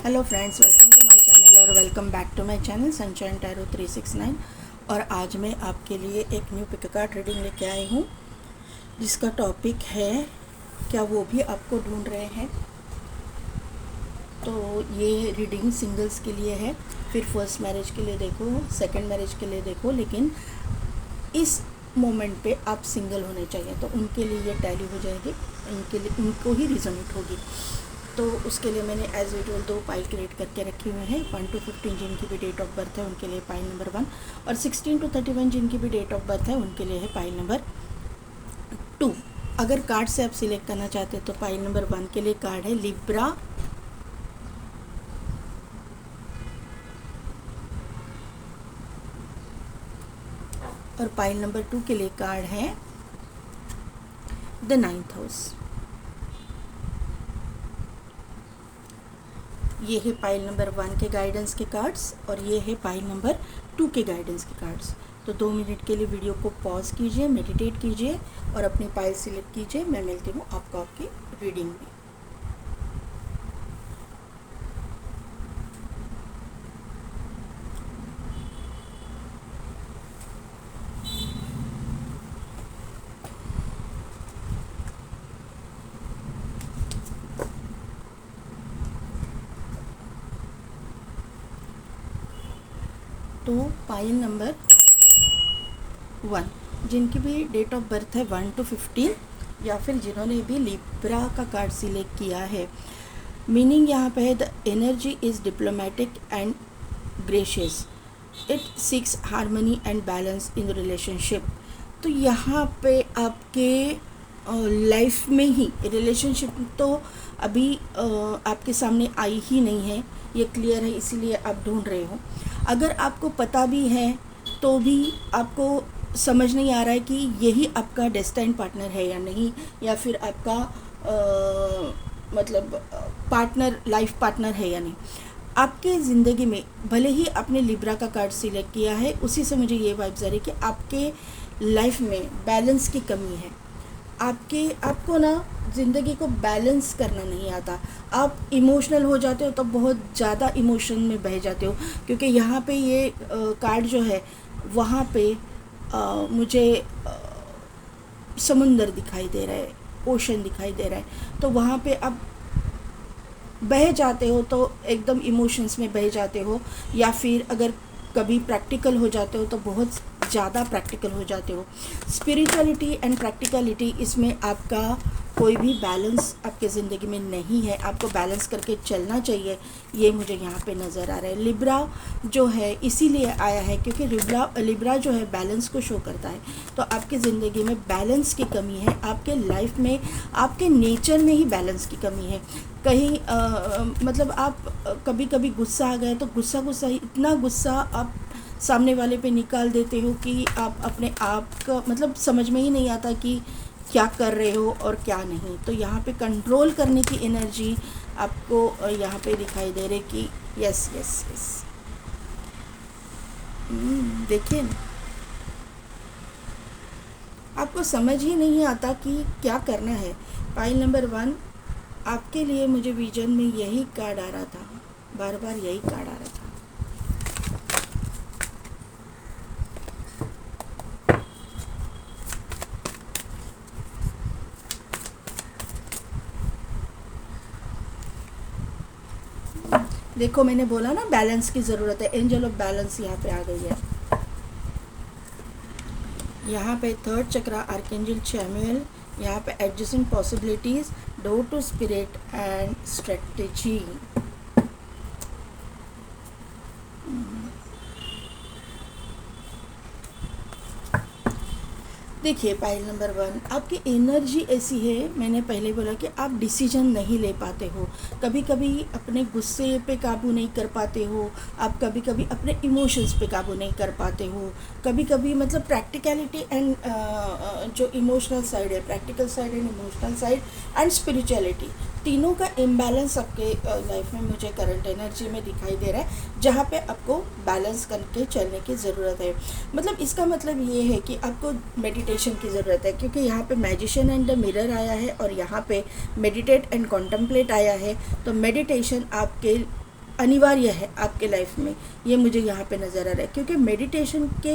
Hello friends, welcome to my channel और welcome back to my channel sunshine tarot 369। और आज मैं आपके लिए एक न्यू पिक कार्ड रीडिंग लेके आई हूँ जिसका टॉपिक है क्या वो भी आपको ढूंढ रहे हैं। तो ये रीडिंग सिंगल्स के लिए है, फिर फर्स्ट मैरिज के लिए देखो, सेकंड मैरिज के लिए देखो, लेकिन इस मोमेंट पे आप सिंगल होने चाहिए तो उनके लिए ये टैली हो जाएगी, उनको ही रिजोनेट होगी। तो उसके लिए मैंने एज यूजुअल 2 पाइल क्रिएट करके रखे हुए हैं। 1 to 15 जिनकी भी डेट ऑफ बर्थ है उनके लिए पाइल नंबर 1, और 16 to 31 जिनकी भी डेट ऑफ बर्थ है उनके लिए है पाइल नंबर 2। अगर कार्ड से आप सिलेक्ट करना चाहते हैं तो पाइल नंबर 1 के लिए कार्ड है लिब्रा, और पाइल नंबर 2 के लिए कार्ड है द 9th हाउस। ये है पाइल नंबर 1 के गाइडेंस के कार्ड्स और ये है पाइल नंबर 2 के गाइडेंस के कार्ड्स। तो 2 मिनट के लिए वीडियो को पॉज कीजिए, मेडिटेट कीजिए और अपनी पाइल सिलेक्ट कीजिए। मैं मिलती हूँ आपको आपकी रीडिंग में। तो पाइल नंबर 1 जिनकी भी डेट ऑफ बर्थ है 1 to 15, या फिर जिन्होंने भी लिब्रा का कार्ड सिलेक्ट किया है, मीनिंग यहाँ पे है the energy is diplomatic and gracious, it seeks harmony and balance in relationship. तो यहाँ पे आपके लाइफ में ही रिलेशनशिप तो अभी आपके सामने आई ही नहीं है, ये क्लियर है, इसीलिए आप ढूंढ रहे हो। अगर आपको पता भी है तो भी आपको समझ नहीं आ रहा है कि यही आपका डेस्टाइन पार्टनर है या नहीं, या फिर आपका मतलब पार्टनर, लाइफ पार्टनर है या नहीं। आपके ज़िंदगी में भले ही आपने लिब्रा का कार्ड सिलेक्ट किया है, उसी से मुझे ये वाइब्स आ रही है कि आपके लाइफ में बैलेंस की कमी है। आपको ना ज़िंदगी को बैलेंस करना नहीं आता। आप इमोशनल हो जाते हो तो बहुत ज़्यादा इमोशन में बह जाते हो, क्योंकि यहाँ पे ये कार्ड जो है वहाँ पे मुझे समुंदर दिखाई दे रहा है, ओशन दिखाई दे रहा है। तो वहाँ पे आप बह जाते हो, तो एकदम इमोशंस में बह जाते हो, या फिर अगर कभी प्रैक्टिकल हो जाते हो तो बहुत ज़्यादा प्रैक्टिकल हो जाते हो। स्पिरिचुअलिटी एंड प्रैक्टिकलिटी, इसमें आपका कोई भी बैलेंस आपके ज़िंदगी में नहीं है। आपको बैलेंस करके चलना चाहिए, ये मुझे यहाँ पे नज़र आ रहा है। लिब्रा जो है इसीलिए आया है क्योंकि लिब्रा जो है बैलेंस को शो करता है। तो आपकी ज़िंदगी में बैलेंस की कमी है, आपके लाइफ में, आपके नेचर में ही बैलेंस की कमी है। कहीं मतलब आप कभी कभी गुस्सा आ गए तो गुस्सा इतना गुस्सा आप सामने वाले पे निकाल देते हो कि आप अपने आप का मतलब समझ में ही नहीं आता कि क्या कर रहे हो और क्या नहीं। तो यहाँ पे कंट्रोल करने की एनर्जी आपको यहाँ पे दिखाई दे रही कि यस यस यस। देखिए ना, आपको समझ ही नहीं आता कि क्या करना है। पाइल नंबर 1 आपके लिए मुझे विजन में यही कार्ड आ रहा था, बार बार यही कार्ड आ रहा था। देखो, मैंने बोला ना बैलेंस की ज़रूरत है। एंजल ऑफ बैलेंस यहाँ पे आ गई है। यहाँ पे 3rd चक्रा आर्कएंजल चैमुएल, यहाँ पे adjusting possibilities, door to spirit and strategy. देखिए पाइल नंबर 1 आपकी एनर्जी ऐसी है, मैंने पहले बोला कि आप डिसीजन नहीं ले पाते हो, कभी कभी अपने गुस्से पे काबू नहीं कर पाते हो, आप कभी कभी अपने इमोशंस पे काबू नहीं कर पाते हो, कभी कभी मतलब प्रैक्टिकलिटी एंड जो इमोशनल साइड है, practical side and emotional side and spirituality, तीनों का इम्बैलेंस आपके लाइफ में मुझे करंट एनर्जी में दिखाई दे रहा है, जहाँ पे आपको बैलेंस करके चलने की ज़रूरत है। मतलब इसका मतलब ये है कि आपको मेडिटेशन की ज़रूरत है, क्योंकि यहाँ पे मैजिशियन एंड द मिरर आया है और यहाँ पे मेडिटेट एंड कॉन्टम्पलेट आया है। तो मेडिटेशन आपके अनिवार्य है आपके लाइफ में, ये मुझे यहाँ पे नज़र आ रहा है। क्योंकि मेडिटेशन के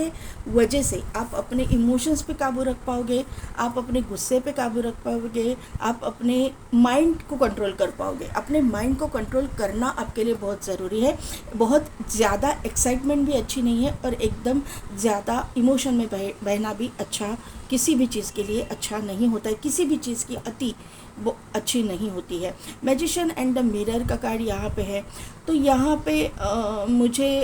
वजह से आप अपने इमोशंस पे काबू रख पाओगे, आप अपने गुस्से पे काबू रख पाओगे, आप अपने माइंड को कंट्रोल कर पाओगे। अपने माइंड को कंट्रोल करना आपके लिए बहुत ज़रूरी है। बहुत ज़्यादा एक्साइटमेंट भी अच्छी नहीं है और एकदम ज़्यादा इमोशन में बहना भी अच्छा किसी भी चीज़ के लिए अच्छा नहीं होता है। किसी भी चीज़ की अति वो अच्छी नहीं होती है। मैजिशियन एंड द मिरर का कार्ड यहाँ पे है। तो यहाँ पे मुझे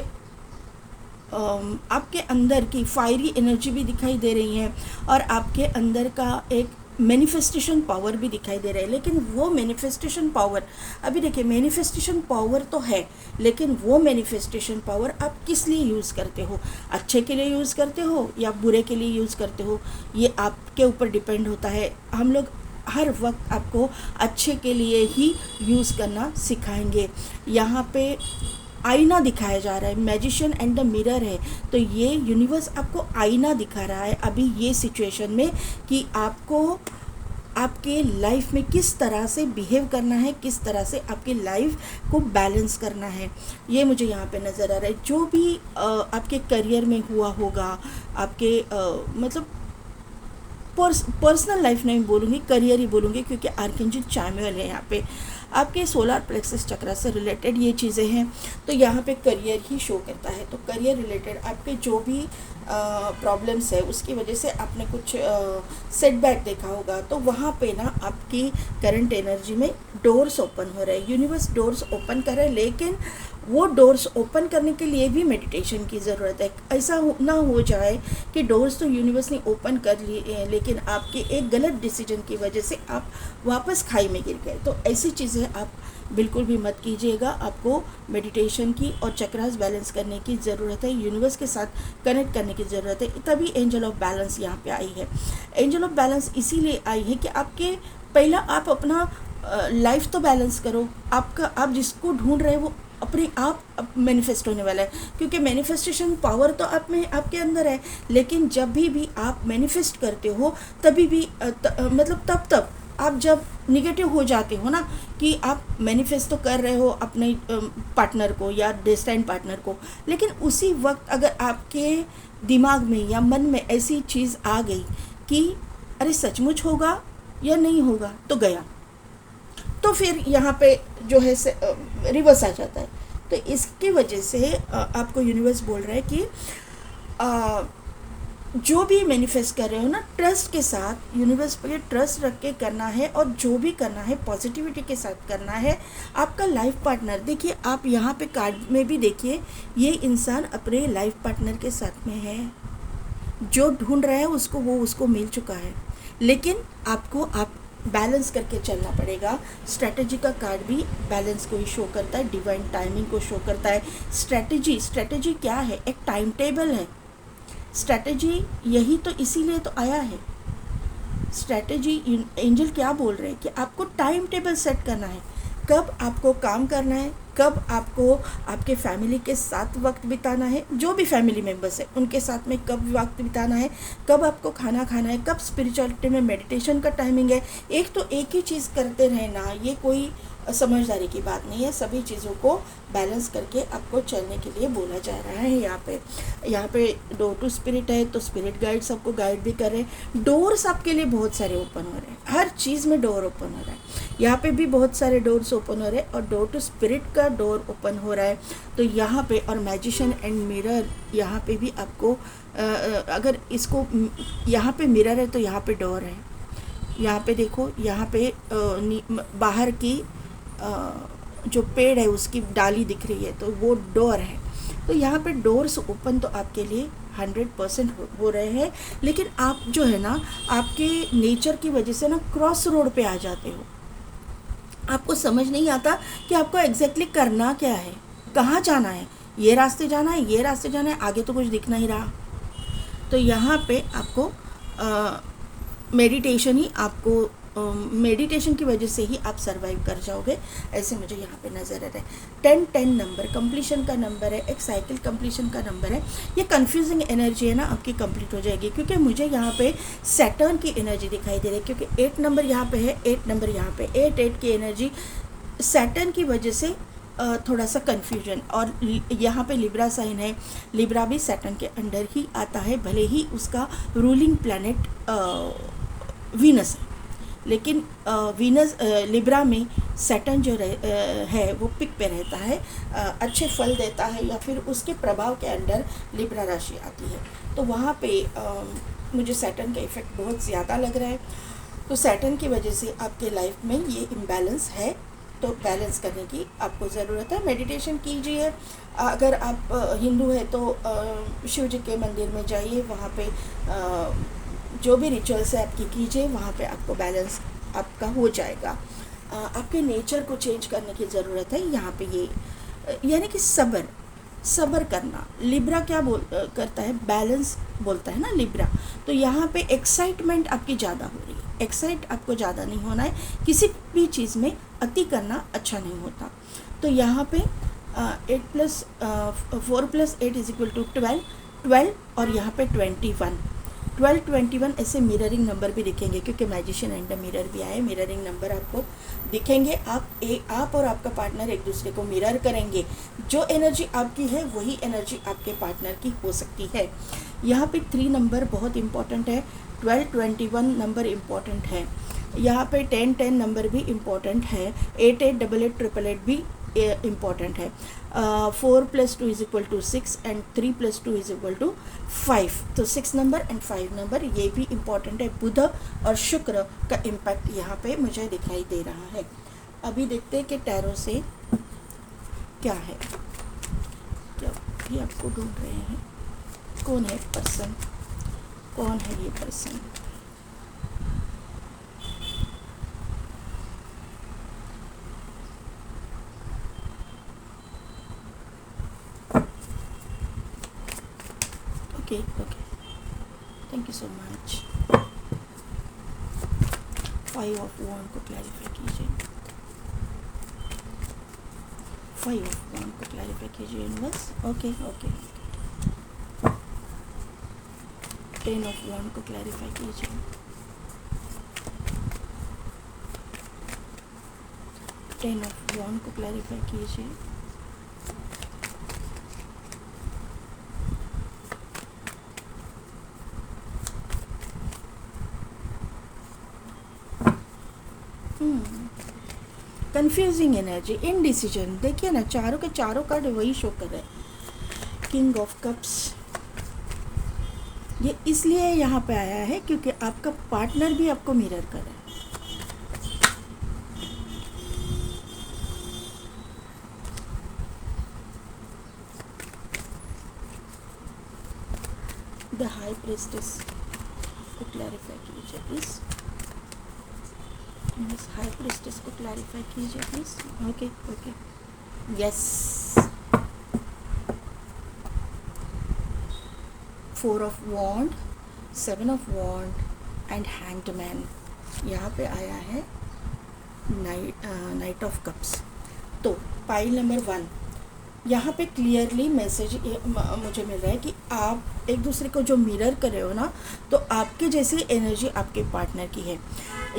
आपके अंदर की फायरी एनर्जी भी दिखाई दे रही है और आपके अंदर का एक मैनिफेस्टेशन पावर भी दिखाई दे रहा है। लेकिन वो मैनिफेस्टेशन पावर, अभी देखिए मैनिफेस्टेशन पावर तो है, लेकिन वो मैनिफेस्टेशन पावर आप किस लिए यूज़ करते हो? अच्छे के लिए यूज़ करते हो या बुरे के लिए यूज़ करते हो, ये आपके ऊपर डिपेंड होता है। हम लोग हर वक्त आपको अच्छे के लिए ही यूज़ करना सिखाएंगे। यहाँ पे आईना दिखाया जा रहा है, मैजिशियन एंड द मिरर है। तो ये यूनिवर्स आपको आईना दिखा रहा है अभी ये सिचुएशन में कि आपको आपके लाइफ में किस तरह से बिहेव करना है, किस तरह से आपकी लाइफ को बैलेंस करना है, ये मुझे यहाँ पे नज़र आ रहा है। जो भी आपके करियर में हुआ होगा, आपके मतलब पर्सनल लाइफ नहीं बोलूँगी, करियर ही बोलूँगी, क्योंकि आर्कएंजल चामुएल है यहाँ पे। आपके सोलर प्लेक्सस चक्र से रिलेटेड ये चीज़ें हैं, तो यहाँ पे करियर ही शो करता है। तो करियर रिलेटेड आपके जो भी प्रॉब्लम्स है उसकी वजह से आपने कुछ सेटबैक देखा होगा, तो वहाँ पे ना आपकी करंट एनर्जी में डोर्स ओपन हो रहे हैं। यूनिवर्स डोर्स ओपन कर रहे हैं, लेकिन वो डोर्स ओपन करने के लिए भी मेडिटेशन की ज़रूरत है। ऐसा ना हो जाए कि डोर्स तो यूनिवर्स ने ओपन कर लिए लेकिन आपके एक गलत डिसीजन की वजह से आप वापस खाई में गिर गए। तो ऐसी चीज़ें आप बिल्कुल भी मत कीजिएगा। आपको मेडिटेशन की और चक्रास बैलेंस करने की ज़रूरत है, यूनिवर्स के साथ कनेक्ट करने की ज़रूरत है। तभी एंजल ऑफ बैलेंस यहाँ पे आई है। एंजल ऑफ बैलेंस इसीलिए आई है कि आपके पहला आप अपना लाइफ तो बैलेंस करो। आपका आप जिसको ढूंढ रहे हैं वो अपने आप मैनिफेस्ट होने वाला है, क्योंकि मैनिफेस्टेशन पावर तो आप में आपके अंदर है। लेकिन जब भी आप मैनिफेस्ट करते हो तभी भी मतलब तब आप जब निगेटिव हो जाते हो ना, कि आप मैनिफेस्ट तो कर रहे हो अपने पार्टनर को या डेस्टाइन पार्टनर को, लेकिन उसी वक्त अगर आपके दिमाग में या मन में ऐसी चीज़ आ गई कि अरे सचमुच होगा या नहीं होगा, तो गया, तो फिर यहाँ पे जो है रिवर्स आ जाता है। तो इसकी वजह से आपको यूनिवर्स बोल रहा है कि जो भी मैनिफेस्ट कर रहे हो ना, ट्रस्ट के साथ, यूनिवर्स पे ट्रस्ट रख के करना है और जो भी करना है पॉजिटिविटी के साथ करना है। आपका लाइफ पार्टनर, देखिए आप यहाँ पे कार्ड में भी देखिए, ये इंसान अपने लाइफ पार्टनर के साथ में है। जो ढूंढ रहा है उसको, वो उसको मिल चुका है, लेकिन आपको आप बैलेंस करके चलना पड़ेगा। स्ट्रैटेजी का कार्ड भी बैलेंस को ही शो करता है, डिवाइन टाइमिंग को शो करता है। स्ट्रैटेजी क्या है? एक टाइम टेबल है। स्ट्रैटेजी यही तो इसीलिए तो आया है। स्ट्रैटेजी एंजल क्या बोल रहे हैं कि आपको टाइम टेबल सेट करना है, कब आपको काम करना है, कब आपको आपके फैमिली के साथ वक्त बिताना है, जो भी फैमिली मेम्बर्स है उनके साथ में कब वक्त बिताना है, कब आपको खाना खाना है, कब स्पिरिचुअलिटी में मेडिटेशन का टाइमिंग है। एक तो एक ही चीज़ करते रहना ये कोई समझदारी की बात नहीं है। सभी चीज़ों को बैलेंस करके आपको चलने के लिए बोला जा रहा है। यहाँ पे डोर टू स्पिरिट है, तो स्पिरिट गाइड सबको गाइड भी कर रहे हैं। डोर्स आपके लिए बहुत सारे ओपन हो रहे हैं, हर चीज़ में डोर ओपन हो रहा है। यहाँ पे भी बहुत सारे डोर्स ओपन हो रहे हैं और डोर टू स्पिरिट का डोर ओपन हो रहा है। तो यहाँ पे और मैजिशियन एंड मिरर, यहाँ पे भी आपको अगर इसको यहाँ पे मिरर है तो यहाँ पे डोर है। यहाँ पे देखो, यहाँ पे बाहर की जो पेड़ है उसकी डाली दिख रही है, तो वो डोर है। तो यहाँ पे डोर्स ओपन तो आपके लिए 100% हो रहे हैं। लेकिन आप जो है ना, आपके नेचर की वजह से ना क्रॉस रोड पे आ जाते हो। आपको समझ नहीं आता कि आपको एग्जैक्टली करना क्या है, कहाँ जाना है, ये रास्ते जाना है, ये रास्ते जाना है, आगे तो कुछ दिख नहीं रहा। तो यहाँ पे आपको मेडिटेशन ही आपको मेडिटेशन की वजह से ही आप सरवाइव कर जाओगे, ऐसे मुझे यहाँ पे नज़र आ रहा है। 10-10 नंबर कंप्लीशन का नंबर है, एक साइकिल कंप्लीशन का नंबर है। ये कंफ्यूजिंग एनर्जी है ना, आपकी कंप्लीट हो जाएगी, क्योंकि मुझे यहाँ पे सैटर्न की एनर्जी दिखाई दे रही है। क्योंकि 8 नंबर यहाँ पे है, 8 नंबर यहाँ पे, 8 की एनर्जी सैटर्न की वजह से थोड़ा सा कन्फ्यूजन। और यहाँ पे लिब्रा साइन है, लिब्रा भी सैटर्न के अंडर ही आता है, भले ही उसका रूलिंग प्लैनेट वीनस है, लेकिन वीनस लिब्रा में सैटर्न जो है वो पिक पे रहता है, अच्छे फल देता है, या फिर उसके प्रभाव के अंडर लिब्रा राशि आती है। तो वहाँ पे मुझे सैटर्न का इफेक्ट बहुत ज़्यादा लग रहा है। तो सैटर्न की वजह से आपके लाइफ में ये इम्बैलेंस है, तो बैलेंस करने की आपको ज़रूरत है। मेडिटेशन कीजिए, अगर आप हिंदू है तो शिव जी के मंदिर में जाइए, वहाँ पे जो भी रिचुअल्स है आपकी कीजिए, वहाँ पे आपको बैलेंस आपका हो जाएगा। आपके नेचर को चेंज करने की ज़रूरत है यहाँ पे, ये यानी कि सब्र करना। लिब्रा क्या करता है, बैलेंस बोलता है ना लिब्रा। तो यहाँ पे एक्साइटमेंट आपकी ज़्यादा हो रही है, एक्साइट आपको ज़्यादा नहीं होना है, किसी भी चीज़ में अति करना अच्छा नहीं होता। तो यहाँ पे 4 + 8 = 12 और यहाँ पे 12 21 ऐसे मिररिंग नंबर भी दिखेंगे, क्योंकि मैजिशियन एंड मिरर भी आए, मिररिंग नंबर आपको दिखेंगे। आप और आपका पार्टनर एक दूसरे को मिरर करेंगे, जो एनर्जी आपकी है वही एनर्जी आपके पार्टनर की हो सकती है। यहाँ पे 3 नंबर बहुत इंपॉर्टेंट है, 12 21 नंबर इम्पॉर्टेंट है, यहाँ पे 10 10 नंबर भी इम्पॉर्टेंट है, 8 8 88 888 भी इम्पॉर्टेंट है। 4 + 2 = 6 एंड 3 + 2 = 5। तो 6 नंबर एंड 5 नंबर ये भी इम्पॉर्टेंट है। बुध और शुक्र का इम्पैक्ट यहाँ पे मुझे दिखाई दे रहा है। अभी देखते हैं कि टैरो से क्या है, क्या भी आपको ढूंढ रहे हैं। कौन है पर्सन, कौन है ये person? Okay, thank you so much. 5 of wand को क्लैरिफाई कीजिए, 5 ऑफ वॉन्ड को क्लैरिफाई कीजिए यूनिवर्स। ओके 10 ऑफ वॉन्ड को क्लैरिफाई कीजिए, 10 ऑफ वॉन्ड को क्लैरिफाई कीजिए, कंफ्यूजिंग एनर्जी, इनडिसीजन। देखिए ना, चारों के चारों कार्ड वही शो कर रहे हैं। किंग ऑफ कप्स, ये इसलिए यहाँ पे आया है क्योंकि आपका पार्टनर भी आपको मिरर कर रहा है। द हाई प्रीस्टेस को क्लैरिफाई कीजिए प्लीज, हाई प्रीस्टेस को क्लैरिफाई कीजिए please. Okay yes. 4 of wand, 7 of wand and hanged man. यहाँ पे आया है नाइट ऑफ कप्स। तो पाइल नंबर 1, यहाँ पे क्लियरली मैसेज मुझे मिल रहा है कि आप एक दूसरे को जो मिरर कर रहे हो ना, तो आपके जैसी एनर्जी आपके पार्टनर की है।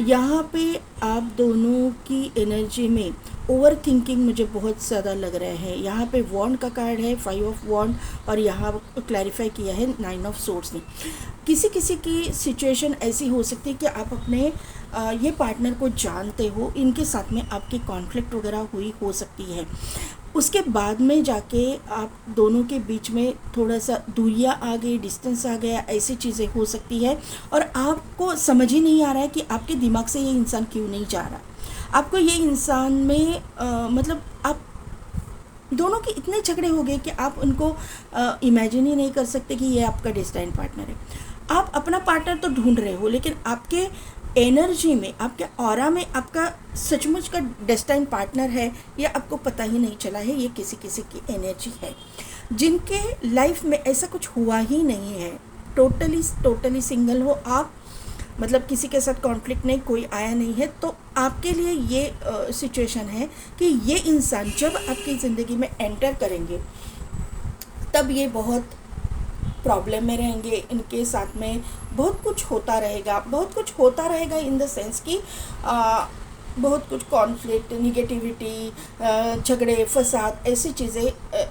यहाँ पे आप दोनों की एनर्जी में ओवर थिंकिंग मुझे बहुत ज़्यादा लग रहा है। यहाँ पे वॉन्ड का कार्ड है, 5 ऑफ वॉन्ड, और यहाँ क्लैरिफाई किया है 9 ऑफ सोर्ड्स ने। किसी किसी की सिचुएशन ऐसी हो सकती है कि आप अपने ये पार्टनर को जानते हो, इनके साथ में आपकी कॉन्फ्लिक्ट वगैरह हुई हो सकती है, उसके बाद में जाके आप दोनों के बीच में थोड़ा सा दूरियां आ गई, डिस्टेंस आ गया, ऐसी चीज़ें हो सकती है। और आपको समझ ही नहीं आ रहा है कि आपके दिमाग से ये इंसान क्यों नहीं जा रहा। आपको ये इंसान में मतलब आप दोनों के इतने झगड़े हो गए कि आप उनको इमेजिन ही नहीं कर सकते कि ये आपका डेस्टाइन पार्टनर है। आप अपना पार्टनर तो ढूंढ रहे हो, लेकिन आपके एनर्जी में, आपके ऑरा में आपका सचमुच का डेस्टाइन पार्टनर है, ये आपको पता ही नहीं चला है। ये किसी किसी की एनर्जी है जिनके लाइफ में ऐसा कुछ हुआ ही नहीं है, टोटली सिंगल हो आप, मतलब किसी के साथ कॉन्फ्लिक्ट नहीं, कोई आया नहीं है। तो आपके लिए ये सिचुएशन है कि ये इंसान जब आपकी ज़िंदगी में एंटर करेंगे तब ये बहुत प्रॉब्लम में रहेंगे, इनके साथ में बहुत कुछ होता रहेगा इन द सेंस कि बहुत कुछ कॉन्फ्लिक्ट, निगेटिविटी, झगड़े फसाद, ऐसी चीज़ें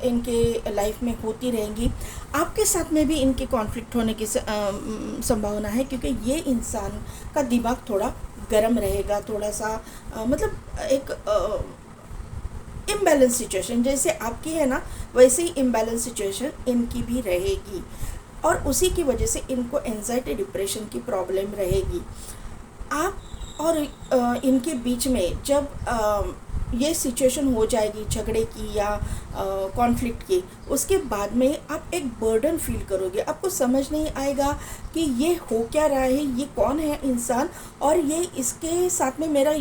इनके लाइफ में होती रहेंगी। आपके साथ में भी इनके कॉन्फ्लिक्ट होने की संभावना है, क्योंकि ये इंसान का दिमाग थोड़ा गर्म रहेगा, थोड़ा सा मतलब एक इम्बैलेंस सिचुएशन जैसे आपकी है ना, वैसे ही इम्बैलेंस सिचुएशन इनकी भी रहेगी, और उसी की वजह से इनको एंजाइटी डिप्रेशन की प्रॉब्लम रहेगी। आप और इनके बीच में जब ये सिचुएशन हो जाएगी झगड़े की या कॉन्फ्लिक्ट की, उसके बाद में आप एक बर्डन फील करोगे। आपको समझ नहीं आएगा कि ये हो क्या रहा है, ये कौन है इंसान, और ये इसके साथ में मेरा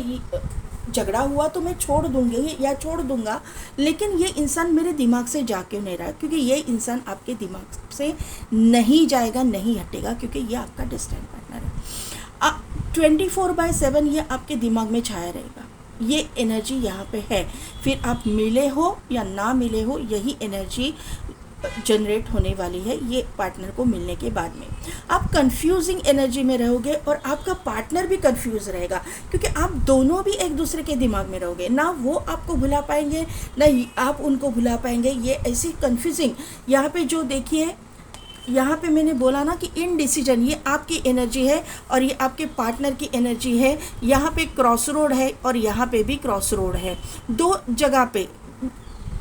झगड़ा हुआ तो मैं छोड़ दूंगी या छोड़ दूंगा, लेकिन ये इंसान मेरे दिमाग से जा क्यों नहीं रहा, क्योंकि ये इंसान आपके दिमाग से नहीं जाएगा, नहीं हटेगा, क्योंकि ये आपका डेस्टिनी पार्टनर है। 24/7 ये आपके दिमाग में छाया रहेगा, ये एनर्जी यहाँ पे है। फिर आप मिले हो या ना मिले हो, यही एनर्जी जनरेट होने वाली है ये पार्टनर को मिलने के बाद में। आप कंफ्यूजिंग एनर्जी में रहोगे और आपका पार्टनर भी कंफ्यूज रहेगा, क्योंकि आप दोनों भी एक दूसरे के दिमाग में रहोगे, ना वो आपको भुला पाएंगे ना आप उनको भुला पाएंगे। ये ऐसी कंफ्यूजिंग, यहाँ पे जो देखिए, यहाँ पे मैंने बोला ना कि इनडिसीजन, ये आपकी एनर्जी है और ये आपके पार्टनर की एनर्जी है। यहाँ पे क्रॉस रोड है और यहाँ पे भी क्रॉस रोड है, दो जगह पे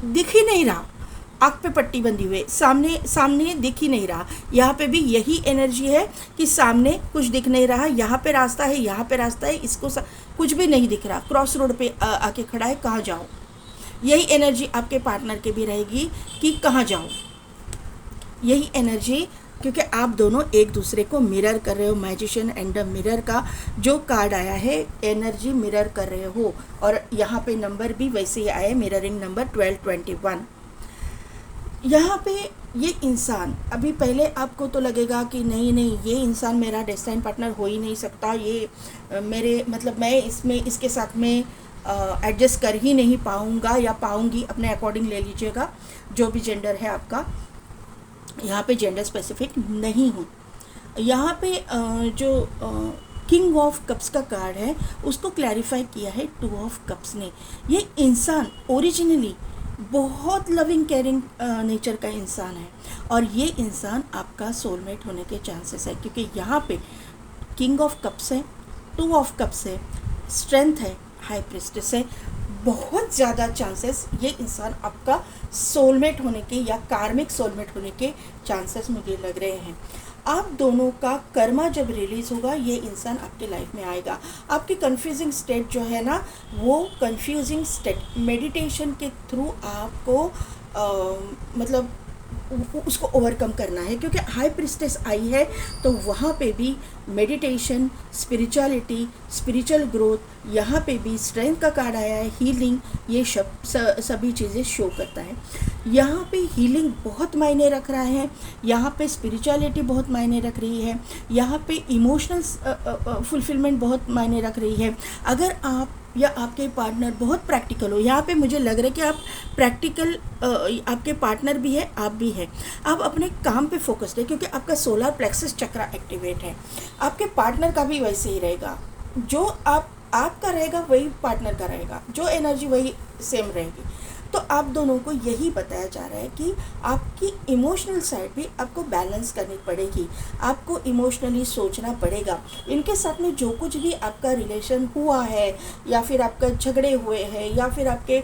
दिख ही नहीं रहा, आँख पे पट्टी बंधी हुई, सामने दिख ही नहीं रहा। यहाँ पे भी यही एनर्जी है कि सामने कुछ दिख नहीं रहा, यहाँ पे रास्ता है, यहाँ पे रास्ता है, इसको कुछ भी नहीं दिख रहा, क्रॉस रोड पे आके खड़ा है, कहाँ जाओ। यही एनर्जी आपके पार्टनर के भी रहेगी कि कहाँ जाओ, यही एनर्जी, क्योंकि आप दोनों एक दूसरे को मिरर कर रहे हो। मैजिशियन एंड द मिरर का जो कार्ड आया है, एनर्जी मिरर कर रहे हो, और यहाँ पे नंबर भी वैसे ही आया है, मिररिंग नंबर 1221। यहाँ पे ये इंसान, अभी पहले आपको तो लगेगा कि नहीं नहीं, ये इंसान मेरा डेस्टिनी पार्टनर हो ही नहीं सकता, ये मेरे मतलब मैं इसके साथ में एडजस्ट कर ही नहीं पाऊँगा या पाऊँगी, अपने अकॉर्डिंग ले लीजिएगा जो भी जेंडर है आपका, यहाँ पे जेंडर स्पेसिफिक नहीं हूँ। यहाँ पे जो किंग ऑफ कप्स का कार्ड है उसको क्लैरिफाई किया है 2 ऑफ कप्स ने। ये इंसान ओरिजिनली बहुत लविंग केयरिंग नेचर का इंसान है, और ये इंसान आपका सोलमेट होने के चांसेस है, क्योंकि यहाँ पे किंग ऑफ कप्स है, 2 ऑफ कप्स है, स्ट्रेंथ है, हाई प्रिस्टेस है। बहुत ज़्यादा चांसेस ये इंसान आपका सोलमेट होने के या कार्मिक सोलमेट होने के चांसेस मुझे लग रहे हैं। आप दोनों का कर्मा जब रिलीज़ होगा, ये इंसान आपके लाइफ में आएगा। आपकी कंफ्यूजिंग स्टेट जो है ना, वो कंफ्यूजिंग स्टेट मेडिटेशन के थ्रू आपको मतलब उसको ओवरकम करना है, क्योंकि हाई प्रिस्टेस आई है तो वहाँ पे भी मेडिटेशन, स्पिरिचुअलिटी, स्पिरिचुअल ग्रोथ, यहाँ पे भी स्ट्रेंथ का कार्ड आया है, हीलिंग, ये सभी चीज़ें शो करता है। यहाँ पे हीलिंग बहुत मायने रख रहा है, यहाँ पे स्पिरिचुअलिटी बहुत मायने रख रही है, यहाँ पे इमोशनल फुलफिलमेंट बहुत मायने रख रही है। अगर आप या आपके पार्टनर बहुत प्रैक्टिकल हो, यहाँ पे मुझे लग रहा है कि आप प्रैक्टिकल, आपके पार्टनर भी है, आप भी है, आप अपने काम पे फोकस्ड है, क्योंकि आपका सोलर प्लेक्सस चक्रा एक्टिवेट है। आपके पार्टनर का भी वैसे ही रहेगा, जो आपका रहेगा वही पार्टनर का रहेगा, जो एनर्जी वही सेम रहेगी। तो आप दोनों को यही बताया जा रहा है कि आपकी इमोशनल साइड भी आपको बैलेंस करनी पड़ेगी, आपको इमोशनली सोचना पड़ेगा। इनके साथ में जो कुछ भी आपका रिलेशन हुआ है, या फिर आपका झगड़े हुए हैं, या फिर आपके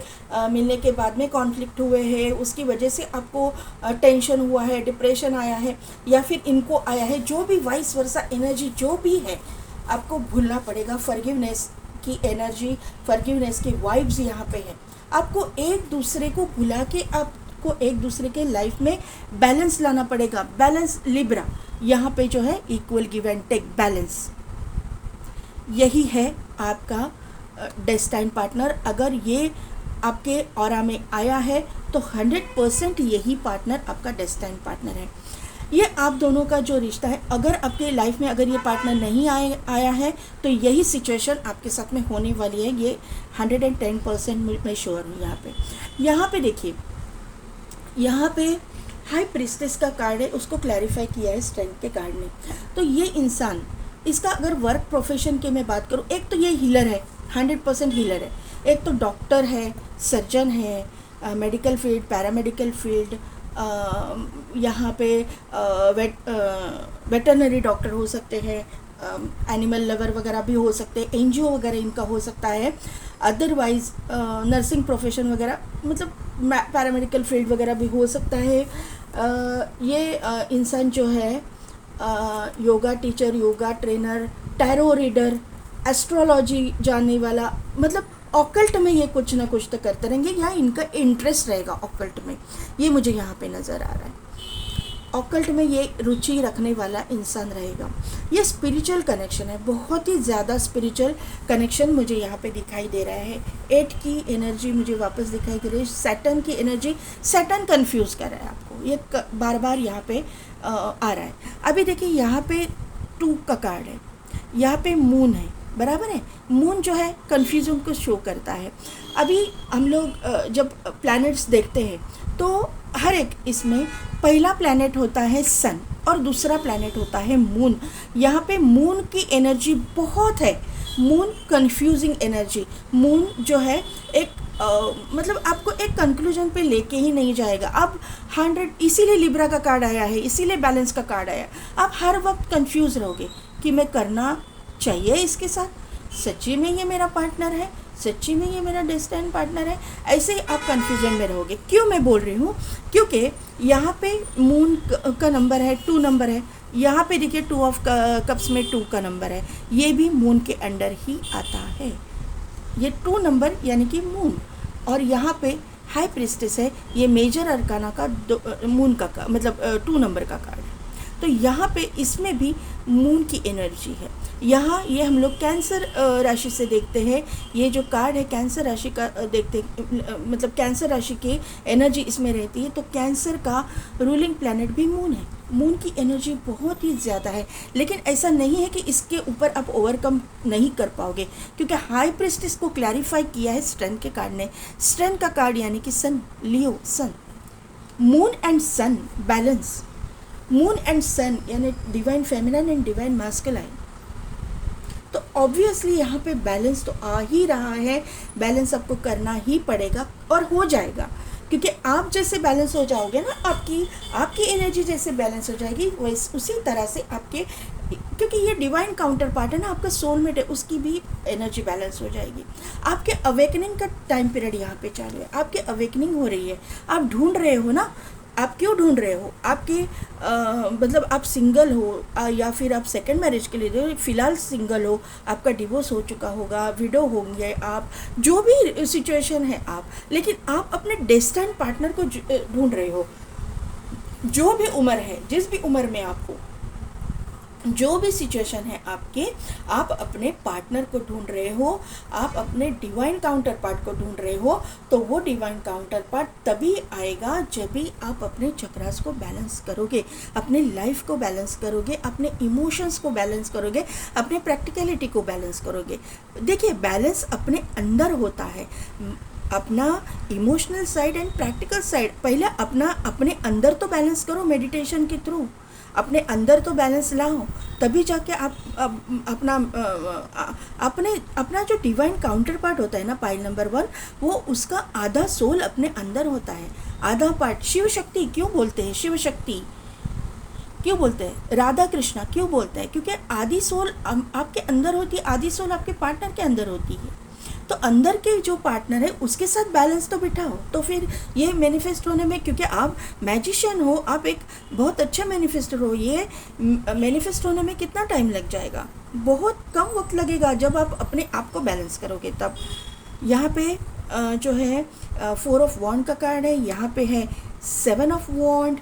मिलने के बाद में कॉन्फ्लिक्ट हुए हैं, उसकी वजह से आपको टेंशन हुआ है, डिप्रेशन आया है, या फिर इनको आया है, जो भी वाइस वर्सा एनर्जी जो भी है, आपको भूलना पड़ेगा। फॉरगिवनेस की एनर्जी, फॉरगिवनेस की वाइब्स यहाँ पे है। आपको एक दूसरे को भुला के आपको एक दूसरे के लाइफ में बैलेंस लाना पड़ेगा। बैलेंस लिब्रा, यहाँ पे जो है equal give and take balance, यही है आपका डेस्टाइन पार्टनर। अगर ये आपके ऑरा में आया है तो 100% यही पार्टनर आपका डेस्टाइन पार्टनर है। ये आप दोनों का जो रिश्ता है, अगर आपके लाइफ में अगर ये पार्टनर नहीं आया है तो यही सिचुएशन आपके साथ में होने वाली है, ये 110% मैं श्योर हूँ। यहाँ पे देखिए, यहाँ पे हाई प्रिस्टेस का कार्ड है, उसको क्लैरिफाई किया है स्ट्रेंथ के कार्ड ने। तो ये इंसान, इसका अगर वर्क प्रोफेशन की मैं बात करूँ, एक तो ये हीलर है, 100% हीलर है। एक तो डॉक्टर है, सर्जन है, मेडिकल फील्ड, पैरामेडिकल फील्ड, यहाँ पे वेटरनरी डॉक्टर हो सकते हैं, एनिमल लवर वगैरह भी हो सकते हैं, एनजीओ वगैरह इनका हो सकता है, अदरवाइज़ नर्सिंग प्रोफेशन वगैरह, मतलब पैरामेडिकल फील्ड वगैरह भी हो सकता है। ये इंसान जो है yoga teacher, yoga trainer, tarot reader, astrology जानने वाला, मतलब ऑकल्ट में ये कुछ ना कुछ तो करते रहेंगे, या इनका इंटरेस्ट रहेगा ऑकल्ट में, ये मुझे यहाँ पे नज़र आ रहा है। ऑकल्ट में ये रुचि रखने वाला इंसान रहेगा। ये स्पिरिचुअल कनेक्शन है, बहुत ही ज़्यादा स्पिरिचुअल कनेक्शन मुझे यहाँ पे दिखाई दे रहा है। 8 की एनर्जी मुझे वापस दिखाई दे रही है, सैटर्न की एनर्जी। सैटर्न कंफ्यूज कर रहा है आपको, ये बार बार यहाँ पे आ रहा है। अभी देखिए यहाँ पे 2 का कार्ड है, यहाँ पे मून है, बराबर है। मून जो है कन्फ्यूजन को शो करता है। अभी हम लोग जब प्लैनेट्स देखते हैं तो हर एक इसमें पहला प्लैनेट होता है सन और दूसरा प्लैनेट होता है मून। यहाँ पे मून की एनर्जी बहुत है, मून कन्फ्यूजिंग एनर्जी। मून जो है एक मतलब आपको एक कंक्लूजन पे लेके ही नहीं जाएगा। अब 100, इसीलिए लिब्रा का कार्ड आया है, इसीलिए बैलेंस का कार्ड आया। आप हर वक्त कंफ्यूज रहोगे कि मैं करना चाहिए इसके साथ, सच्ची में ये मेरा पार्टनर है, सच्ची में ये मेरा डेस्टिनी पार्टनर है, ऐसे ही आप कन्फ्यूजन में रहोगे। क्यों मैं बोल रही हूँ, क्योंकि यहाँ पे मून का नंबर है, 2 नंबर है। यहाँ पे देखिए 2 ऑफ कप्स में 2 का नंबर है, ये भी मून के अंडर ही आता है। ये 2 नंबर यानी कि मून, और यहाँ पे हाई प्रिस्टेस है, ये मेजर अरकाना का मून का मतलब 2 नंबर का कार्ड है। तो यहाँ पे इसमें भी मून की एनर्जी है। यहाँ ये हम लोग कैंसर राशि से देखते हैं, ये जो कार्ड है कैंसर राशि का देखते मतलब कैंसर राशि की एनर्जी इसमें रहती है। तो कैंसर का रूलिंग प्लैनेट भी मून है। मून की एनर्जी बहुत ही ज़्यादा है, लेकिन ऐसा नहीं है कि इसके ऊपर आप ओवरकम नहीं कर पाओगे, क्योंकि हाई प्रिस्टेस को क्लैरिफाई किया है स्ट्रेंथ के कार्ड ने। स्ट्रेंथ का कार्ड यानी कि sun, Leo sun, moon and sun balance. Moon and sun यानी divine feminine and divine masculine. तो ऑब्वियसली यहाँ पे बैलेंस तो आ ही रहा है, बैलेंस आपको करना ही पड़ेगा और हो जाएगा, क्योंकि आप जैसे बैलेंस हो जाओगे ना, आपकी एनर्जी जैसे बैलेंस हो जाएगी, वैसे उसी तरह से आपके, क्योंकि ये डिवाइन काउंटर पार्ट है ना, आपका सोलमेट है, उसकी भी एनर्जी बैलेंस हो जाएगी। आपके अवेकनिंग का टाइम पीरियड यहाँ पे चालू है, आपकी अवेकनिंग हो रही है। आप ढूंढ रहे हो ना, आप क्यों ढूंढ रहे हो, आपके मतलब आप सिंगल हो या फिर आप सेकंड मैरिज के लिए फ़िलहाल सिंगल हो, आपका डिवोर्स हो चुका होगा, विडो होंगे आप, जो भी सिचुएशन है आप, लेकिन आप अपने डेस्टिनी पार्टनर को ढूंढ रहे हो। जो भी उम्र है, जिस भी उम्र में आप हो, जो भी सिचुएशन है आपके, आप अपने पार्टनर को ढूंढ रहे हो, आप अपने डिवाइन काउंटर पार्ट को ढूंढ रहे हो। तो वो डिवाइन काउंटर पार्ट तभी आएगा जब भी आप अपने चक्रास को बैलेंस करोगे, अपने लाइफ को बैलेंस करोगे, अपने इमोशंस को बैलेंस करोगे, अपने प्रैक्टिकलिटी को बैलेंस करोगे। देखिए, बैलेंस अपने अंदर होता है, अपना emotional side and practical side. पहले अपने अंदर तो बैलेंस करो, मेडिटेशन के थ्रू अपने अंदर तो बैलेंस लाओ, तभी जाके आप अपना जो डिवाइन काउंटर पार्ट होता है ना, पाइल नंबर 1, वो उसका आधा सोल अपने अंदर होता है, आधा पार्ट। शिव शक्ति क्यों बोलते हैं, शिव शक्ति क्यों बोलते हैं, राधा कृष्णा क्यों बोलते हैं, क्योंकि आधी सोल आपके अंदर होती है, आधी सोल आपके पार्टनर के अंदर होती है। तो अंदर के जो पार्टनर है उसके साथ बैलेंस तो बिठाओ, तो फिर ये मैनिफेस्ट होने में, क्योंकि आप मैजिशियन हो, आप एक बहुत अच्छा मैनिफेस्टर हो, ये मैनिफेस्ट होने में कितना टाइम लग जाएगा, बहुत कम वक्त लगेगा जब आप अपने आप को बैलेंस करोगे तब। यहाँ पे जो है 4 ऑफ वॉन्ड का कार्ड है, यहाँ पे है 7 ऑफ वॉन्ड,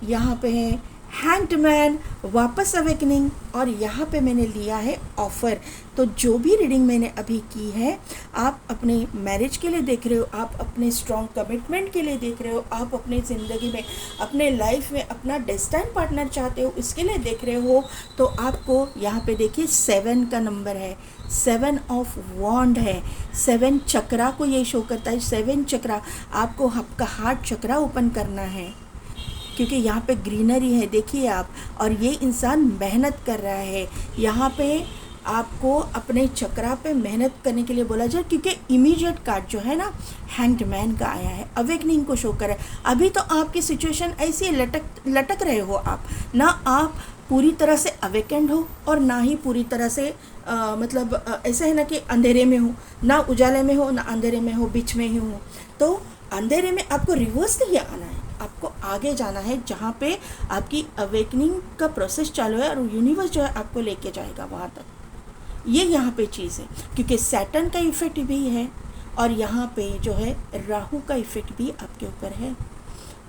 यहाँ पे है हैंग्ड मैन, वापस अवेकनिंग, और यहाँ पे मैंने लिया है ऑफ़र। तो जो भी रीडिंग मैंने अभी की है, आप अपने मैरिज के लिए देख रहे हो, आप अपने स्ट्रॉन्ग कमिटमेंट के लिए देख रहे हो, आप अपनी ज़िंदगी में, अपने लाइफ में अपना डेस्टिनी पार्टनर चाहते हो, इसके लिए देख रहे हो, तो आपको यहाँ पे देखिए 7 का नंबर है, 7 ऑफ वॉन्ड है, 7 चक्रा को ये शो करता है। 7 चक्रा आपको आपका हार्ट चक्रा ओपन करना है, क्योंकि यहाँ पे ग्रीनरी है देखिए आप, और ये इंसान मेहनत कर रहा है। यहाँ पे आपको अपने चक्रा पे मेहनत करने के लिए बोला जाए, क्योंकि इमीडिएट कार्ड जो है ना हैंग्ड मैन का आया है, अवेकनिंग को शो कर रहा है। अभी तो आपकी सिचुएशन ऐसी लटक रहे हो आप, ना आप पूरी तरह से अवेकेंड हो और ना ही पूरी तरह से मतलब ऐसा है ना कि अंधेरे में हो, ना उजाले में हो ना अंधेरे में हो, बीच में ही हो। तो अंधेरे में आपको रिवर्स नहीं आना है, आपको आगे जाना है जहाँ पे आपकी अवेकनिंग का प्रोसेस चालू है, और यूनिवर्स जो है आपको लेके जाएगा वहाँ तक। ये यहाँ पे चीज़ है, क्योंकि सैटर्न का इफ़ेक्ट भी है और यहाँ पे जो है राहु का इफ़ेक्ट भी आपके ऊपर है।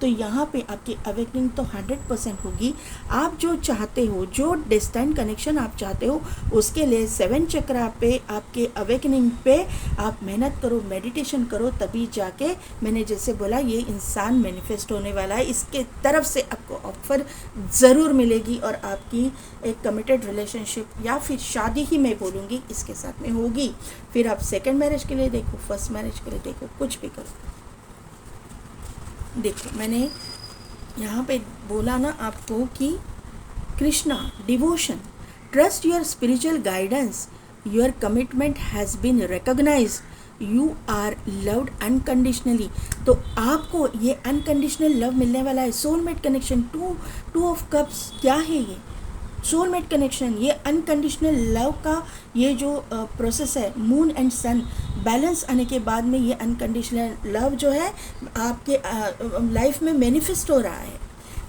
तो यहाँ पे आपकी अवेकनिंग तो 100% होगी। आप जो चाहते हो, जो डेस्टाइन कनेक्शन आप चाहते हो, उसके लिए 7 चक्रा पे आपके अवेकनिंग पे आप मेहनत करो, मेडिटेशन करो, तभी जाके मैंने जैसे बोला ये इंसान मैनिफेस्ट होने वाला है। इसके तरफ से आपको ऑफर ज़रूर मिलेगी और आपकी एक कमिटेड रिलेशनशिप या फिर शादी ही मैं बोलूँगी इसके साथ में होगी। फिर आप सेकेंड मैरिज के लिए देखो, फर्स्ट मैरिज के लिए देखो, कुछ भी करो। देखो मैंने यहाँ पे बोला ना आपको कि Krishna devotion, trust your spiritual guidance, your commitment has been recognised, you are loved unconditionally. तो आपको ये अनकंडीशनल लव मिलने वाला है। Soulmate connection, two of cups क्या है ये? सोलमेट कनेक्शन, ये अनकंडीशनल लव का ये जो प्रोसेस है, मून एंड सन बैलेंस आने के बाद में ये अनकंडीशनल लव जो है आपके लाइफ में मैनिफेस्ट हो रहा है,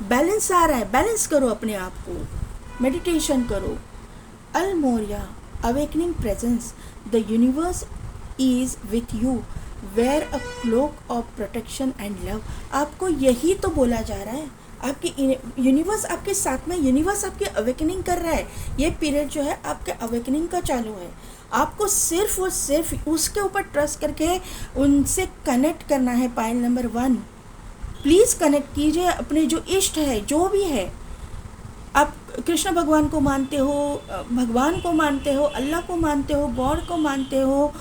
बैलेंस आ रहा है। बैलेंस करो अपने आप को, मेडिटेशन करो। अलमोरिया awakening presence, the universe is with you, wear a cloak of protection and love. आपको यही तो बोला जा रहा है, आपकी यूनिवर्स आपके साथ में, यूनिवर्स आपकी अवेकनिंग कर रहा है। ये पीरियड जो है आपके अवेकनिंग का चालू है। आपको सिर्फ और सिर्फ उसके ऊपर ट्रस्ट करके उनसे कनेक्ट करना है। पॉइंट नंबर 1, प्लीज़ कनेक्ट कीजिए अपने जो इष्ट है, जो भी है। आप कृष्ण भगवान को मानते हो, भगवान को मानते हो, अल्लाह को मानते हो, गॉड को मानते हो,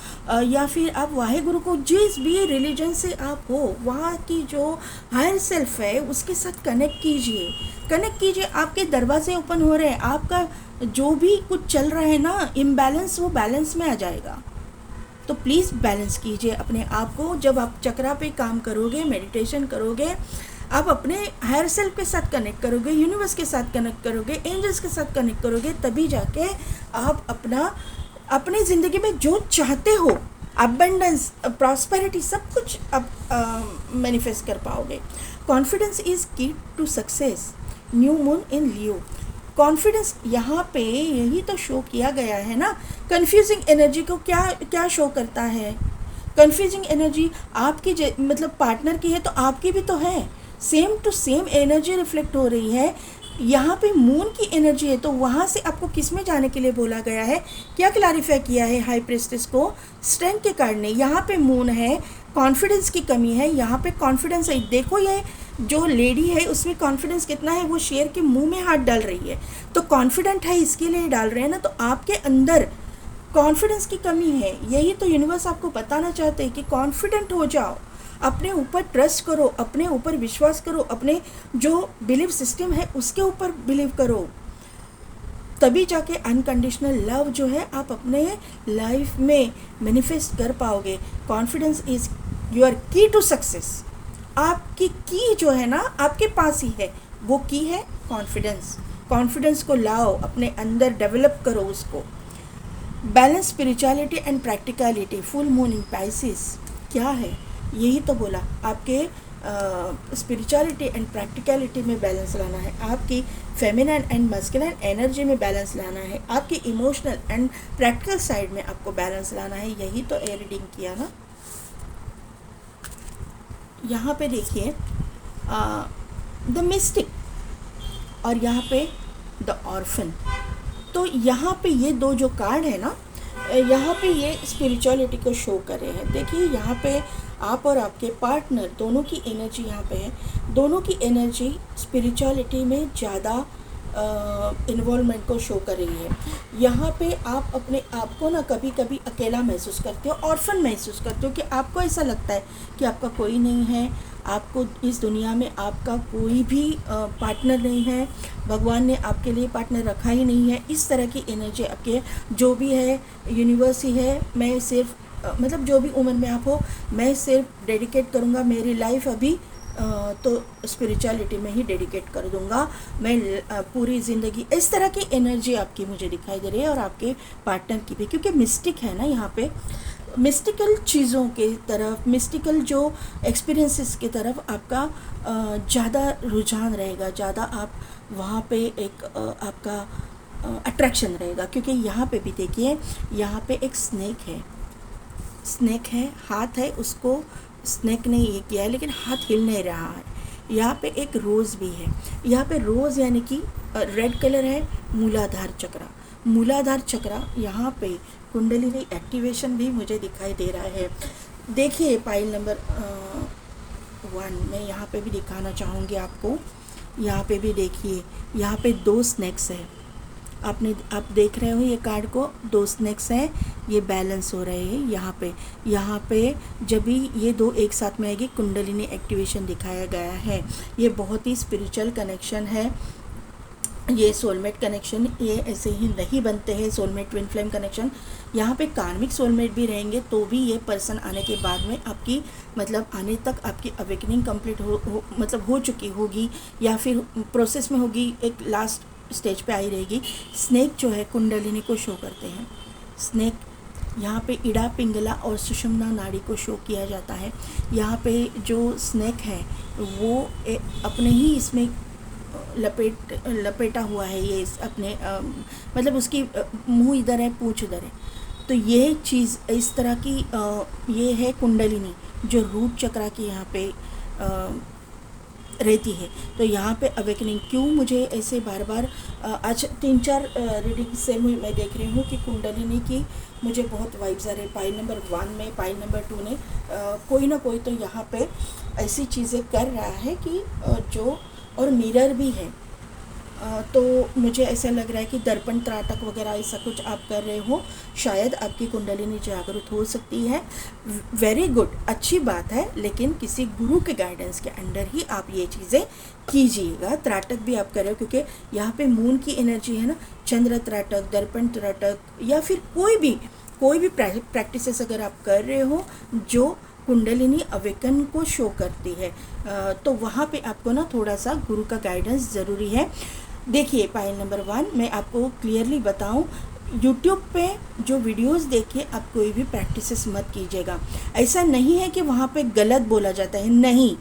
या फिर आप वाहेगुरु को, जिस भी रिलीजन से आप हो, वहाँ की जो हायर सेल्फ है उसके साथ कनेक्ट कीजिए, कनेक्ट कीजिए। आपके दरवाजे ओपन हो रहे हैं, आपका जो भी कुछ चल रहा है ना इम्बैलेंस, वो बैलेंस में आ जाएगा। तो प्लीज़ बैलेंस कीजिए अपने आप को। जब आप चक्रा पे काम करोगे, मेडिटेशन करोगे, आप अपने हायर सेल्फ के साथ कनेक्ट करोगे, यूनिवर्स के साथ कनेक्ट करोगे, एंजल्स के साथ कनेक्ट करोगे, तभी जाके आप अपनी ज़िंदगी में जो चाहते हो, अबंडेंस, प्रॉस्पेरिटी, सब कुछ आप मैनिफेस्ट कर पाओगे। Confidence is key to success, new moon in Leo. Confidence यहाँ पे यही तो शो किया गया है ना। कन्फ्यूजिंग एनर्जी को क्या शो करता है? कन्फ्यूजिंग एनर्जी आपकी मतलब पार्टनर की है तो आपकी भी तो है, same to same energy reflect हो रही है। यहाँ पे मून की एनर्जी है, तो वहाँ से आपको किस में जाने के लिए बोला गया है? क्या क्लैरिफाई किया है हाई प्रेस्टिस को? स्ट्रेंथ के कारण ने। यहाँ पे मून है, कॉन्फिडेंस की कमी है, यहाँ पे कॉन्फिडेंस है। देखो ये जो लेडी है उसमें कॉन्फिडेंस कितना है, वो शेर के मुंह में हाथ डाल रही है, तो कॉन्फिडेंट है इसके लिए डाल रहे हैं ना। तो आपके अंदर कॉन्फिडेंस की कमी है, यही तो यूनिवर्स आपको बताना चाहते हैं कि कॉन्फिडेंट हो जाओ, अपने ऊपर ट्रस्ट करो, अपने ऊपर विश्वास करो, अपने जो बिलीव सिस्टम है उसके ऊपर बिलीव करो, तभी जाके अनकंडीशनल लव जो है आप अपने लाइफ में मैनिफेस्ट कर पाओगे। कॉन्फिडेंस इज योर की टू सक्सेस। आपकी की जो है ना आपके पास ही है, वो की है कॉन्फिडेंस। कॉन्फिडेंस को लाओ, अपने अंदर डेवलप करो उसको। Balance spirituality and practicality, full moon in Pisces क्या है? यही तो बोला, आपके स्पिरिचुअलिटी एंड प्रैक्टिकलिटी में बैलेंस लाना है, आपकी फेमिनिन एंड मस्कुलिन एनर्जी में बैलेंस लाना है, आपकी इमोशनल एंड प्रैक्टिकल साइड में आपको बैलेंस लाना है। यही तो एयर रीडिंग किया ना। यहाँ पे देखिए द मिस्टिक और यहाँ पे द ऑर्फन। तो यहाँ पे ये दो जो कार्ड है ना, यहाँ पे ये स्पिरिचुअलिटी को शो कर रहे हैं। देखिए यहाँ पे आप और आपके पार्टनर दोनों की एनर्जी यहाँ पे है, दोनों की एनर्जी स्पिरिचुअलिटी में ज़्यादा इन्वॉल्वमेंट को शो कर रही है। यहाँ पे आप अपने आप को ना कभी कभी अकेला महसूस करते हो, ऑर्फन महसूस करते हो, कि आपको ऐसा लगता है कि आपका कोई नहीं है, आपको इस दुनिया में आपका कोई भी पार्टनर नहीं है, भगवान ने आपके लिए पार्टनर रखा ही नहीं है। इस तरह की एनर्जी आपके जो भी है यूनिवर्स ही है। मैं सिर्फ मतलब जो भी उम्र में आप हो, मैं सिर्फ डेडिकेट करूँगा मेरी लाइफ अभी तो स्पिरिचुअलिटी में ही डेडिकेट कर दूंगा मैं पूरी ज़िंदगी। इस तरह की एनर्जी आपकी मुझे दिखाई दे रही है और आपके पार्टनर की भी, क्योंकि मिस्टिक है ना यहाँ पे, मिस्टिकल चीज़ों के तरफ, मिस्टिकल जो एक्सपीरियंसेस की तरफ आपका ज़्यादा रुझान रहेगा, ज़्यादा आप वहाँ पे एक आपका अट्रैक्शन रहेगा। क्योंकि यहाँ पे भी देखिए, यहाँ पे एक स्नेक है, हाथ है, उसको स्नेक ने ये किया है लेकिन हाथ हिल नहीं रहा है। यहाँ पे एक रोज़ भी है, यहाँ पे रोज़ यानी कि रेड कलर है, मूलाधार चक्रा यहाँ पे कुंडलिनी एक्टिवेशन भी मुझे दिखाई दे रहा है। देखिए पाइल नंबर 1 मैं यहाँ पे भी दिखाना चाहूँगी आपको। यहाँ पे भी देखिए, यहाँ पे 2 स्नेक्स है, आप देख रहे हो ये कार्ड को, 2 स्नेक्स हैं, ये बैलेंस हो रहे हैं यहाँ पे जब भी ये 2 एक साथ में आएगी कुंडलिनी एक्टिवेशन दिखाया गया है। ये बहुत ही स्पिरिचुअल कनेक्शन है, ये सोलमेट कनेक्शन, ये ऐसे ही नहीं बनते हैं सोलमेट ट्विन फ्लेम कनेक्शन। यहाँ पे कार्मिक सोलमेट भी रहेंगे तो भी ये पर्सन आने के बाद में आपकी मतलब आने तक आपकी अवेकनिंग कंप्लीट मतलब हो चुकी होगी या फिर प्रोसेस में होगी, एक लास्ट स्टेज पे आई रहेगी। स्नेक जो है कुंडलिनी को शो करते हैं। स्नेक यहाँ पे इड़ा, पिंगला और सुषुम्ना नाड़ी को शो किया जाता है। यहाँ पे जो स्नेक है वो अपने ही इसमें लपेटा हुआ है, ये अपने मतलब उसकी मुंह इधर है, पूंछ इधर है। तो ये चीज़ इस तरह की ये है कुंडलिनी जो रूट चक्रा की यहाँ पे रहती है। तो यहाँ पे अवेकनिंग क्यों मुझे ऐसे बार बार आज 3-4 रीडिंग से मैं देख रही हूँ कि कुंडलिनी की मुझे बहुत वाइब्स आ रही है। पाइल नंबर 1 में, पाइल नंबर 2 ने कोई ना कोई तो यहाँ पे ऐसी चीज़ें कर रहा है कि जो, और मिरर भी है। तो मुझे ऐसा लग रहा है कि दर्पण त्राटक वगैरह ऐसा कुछ आप कर रहे हो, शायद आपकी कुंडलिनी जागृत हो सकती है। वेरी गुड, अच्छी बात है, लेकिन किसी गुरु के गाइडेंस के अंडर ही आप ये चीज़ें कीजिएगा। त्राटक भी आप कर रहे हो क्योंकि यहाँ पे मून की एनर्जी है ना, चंद्र त्राटक, दर्पण त्राटक या फिर कोई भी प्रैक्टिसेस अगर आप कर रहे हो जो कुंडलिनी अवेकन को शो करती है, तो वहाँ पे आपको ना थोड़ा सा गुरु का गाइडेंस ज़रूरी है। देखिए पाइल नंबर 1 मैं आपको क्लियरली बताऊं, यूट्यूब पे जो वीडियोस देखिए आप कोई भी प्रैक्टिसेस मत कीजिएगा। ऐसा नहीं है कि वहाँ पे गलत बोला जाता है, नहीं,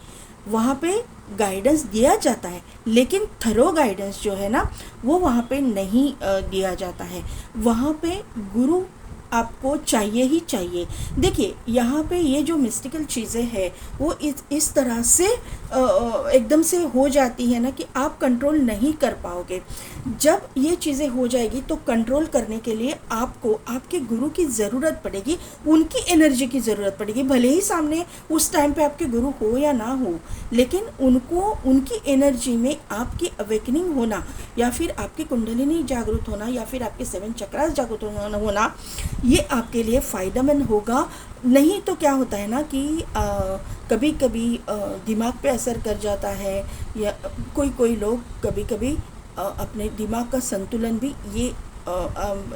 वहाँ पे गाइडेंस दिया जाता है, लेकिन थरो गाइडेंस जो है ना वो वहाँ पे नहीं दिया जाता है। वहाँ पे गुरु आपको चाहिए ही चाहिए। देखिए यहाँ पे ये जो मिस्टिकल चीज़ें हैं वो इस तरह से एकदम से हो जाती है ना कि आप कंट्रोल नहीं कर पाओगे। जब ये चीज़ें हो जाएगी तो कंट्रोल करने के लिए आपको आपके गुरु की ज़रूरत पड़ेगी, उनकी एनर्जी की ज़रूरत पड़ेगी। भले ही सामने उस टाइम पे आपके गुरु हो या ना हो, लेकिन उनको उनकी एनर्जी में आपकी अवेकनिंग होना या फिर आपकी कुंडलिनी जागृत होना या फिर आपके 7 चक्रास जागृत होना ये आपके लिए फ़ायदेमंद होगा। नहीं तो क्या होता है ना कि कभी कभी दिमाग पे असर कर जाता है, या कोई लोग कभी कभी अपने दिमाग का संतुलन भी ये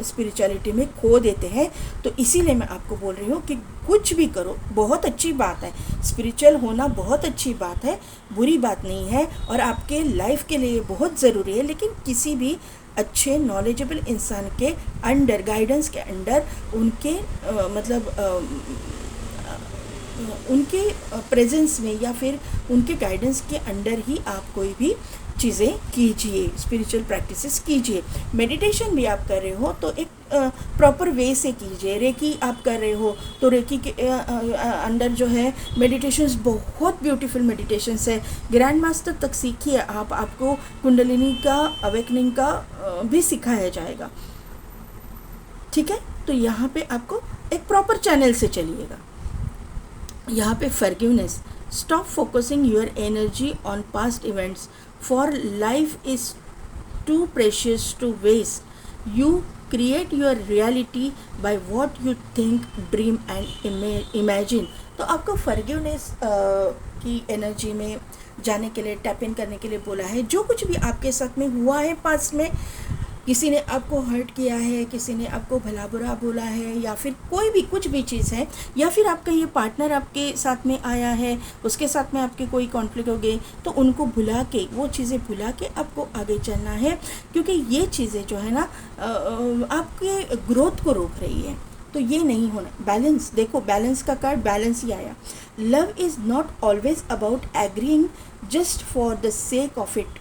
स्पिरिचुअलिटी में खो देते हैं। तो इसीलिए मैं आपको बोल रही हूँ कि कुछ भी करो, बहुत अच्छी बात है, स्पिरिचुअल होना बहुत अच्छी बात है, बुरी बात नहीं है और आपके लाइफ के लिए बहुत ज़रूरी है। लेकिन किसी भी अच्छे नॉलेजेबल इंसान के अंडर, गाइडेंस के अंडर, उनके उनके प्रेजेंस में या फिर उनके गाइडेंस के अंडर ही आप कोई भी चीज़ें कीजिए, स्पिरिचुअल प्रैक्टिसेस कीजिए। मेडिटेशन भी आप कर रहे हो तो एक प्रॉपर वे से कीजिए। रेकी आप कर रहे हो तो रेकी के अंडर जो है मेडिटेशंस, बहुत ब्यूटीफुल मेडिटेशंस है, ग्रैंड मास्टर तक सीखिए आप, आपको कुंडलिनी का अवेकनिंग का भी सिखाया जाएगा। ठीक है, तो यहाँ पे आपको एक प्रॉपर चैनल से चलिएगा। यहाँ पे forgiveness, stop focusing your energy on past events, for life is too precious to waste, you create your reality by what you think, dream and imagine. तो आपको फॉरगिवनेस की एनर्जी में जाने के लिए, टैप इन करने के लिए बोला है। जो कुछ भी आपके साथ में हुआ है पास्ट में, किसी ने आपको हर्ट किया है, किसी ने आपको भला बुरा बोला है, या फिर कोई भी कुछ भी चीज़ है, या फिर आपका ये पार्टनर आपके साथ में आया है, उसके साथ में आपके कोई कॉन्फ्लिक्ट हो गए, तो उनको भुला के, वो चीज़ें भुला के आपको आगे चलना है, क्योंकि ये चीज़ें जो है ना आपके ग्रोथ को रोक रही है। तो ये नहीं होना। बैलेंस, देखो बैलेंस का कार्ड, बैलेंस ही आया। Love is not always about agreeing just for the sake of it.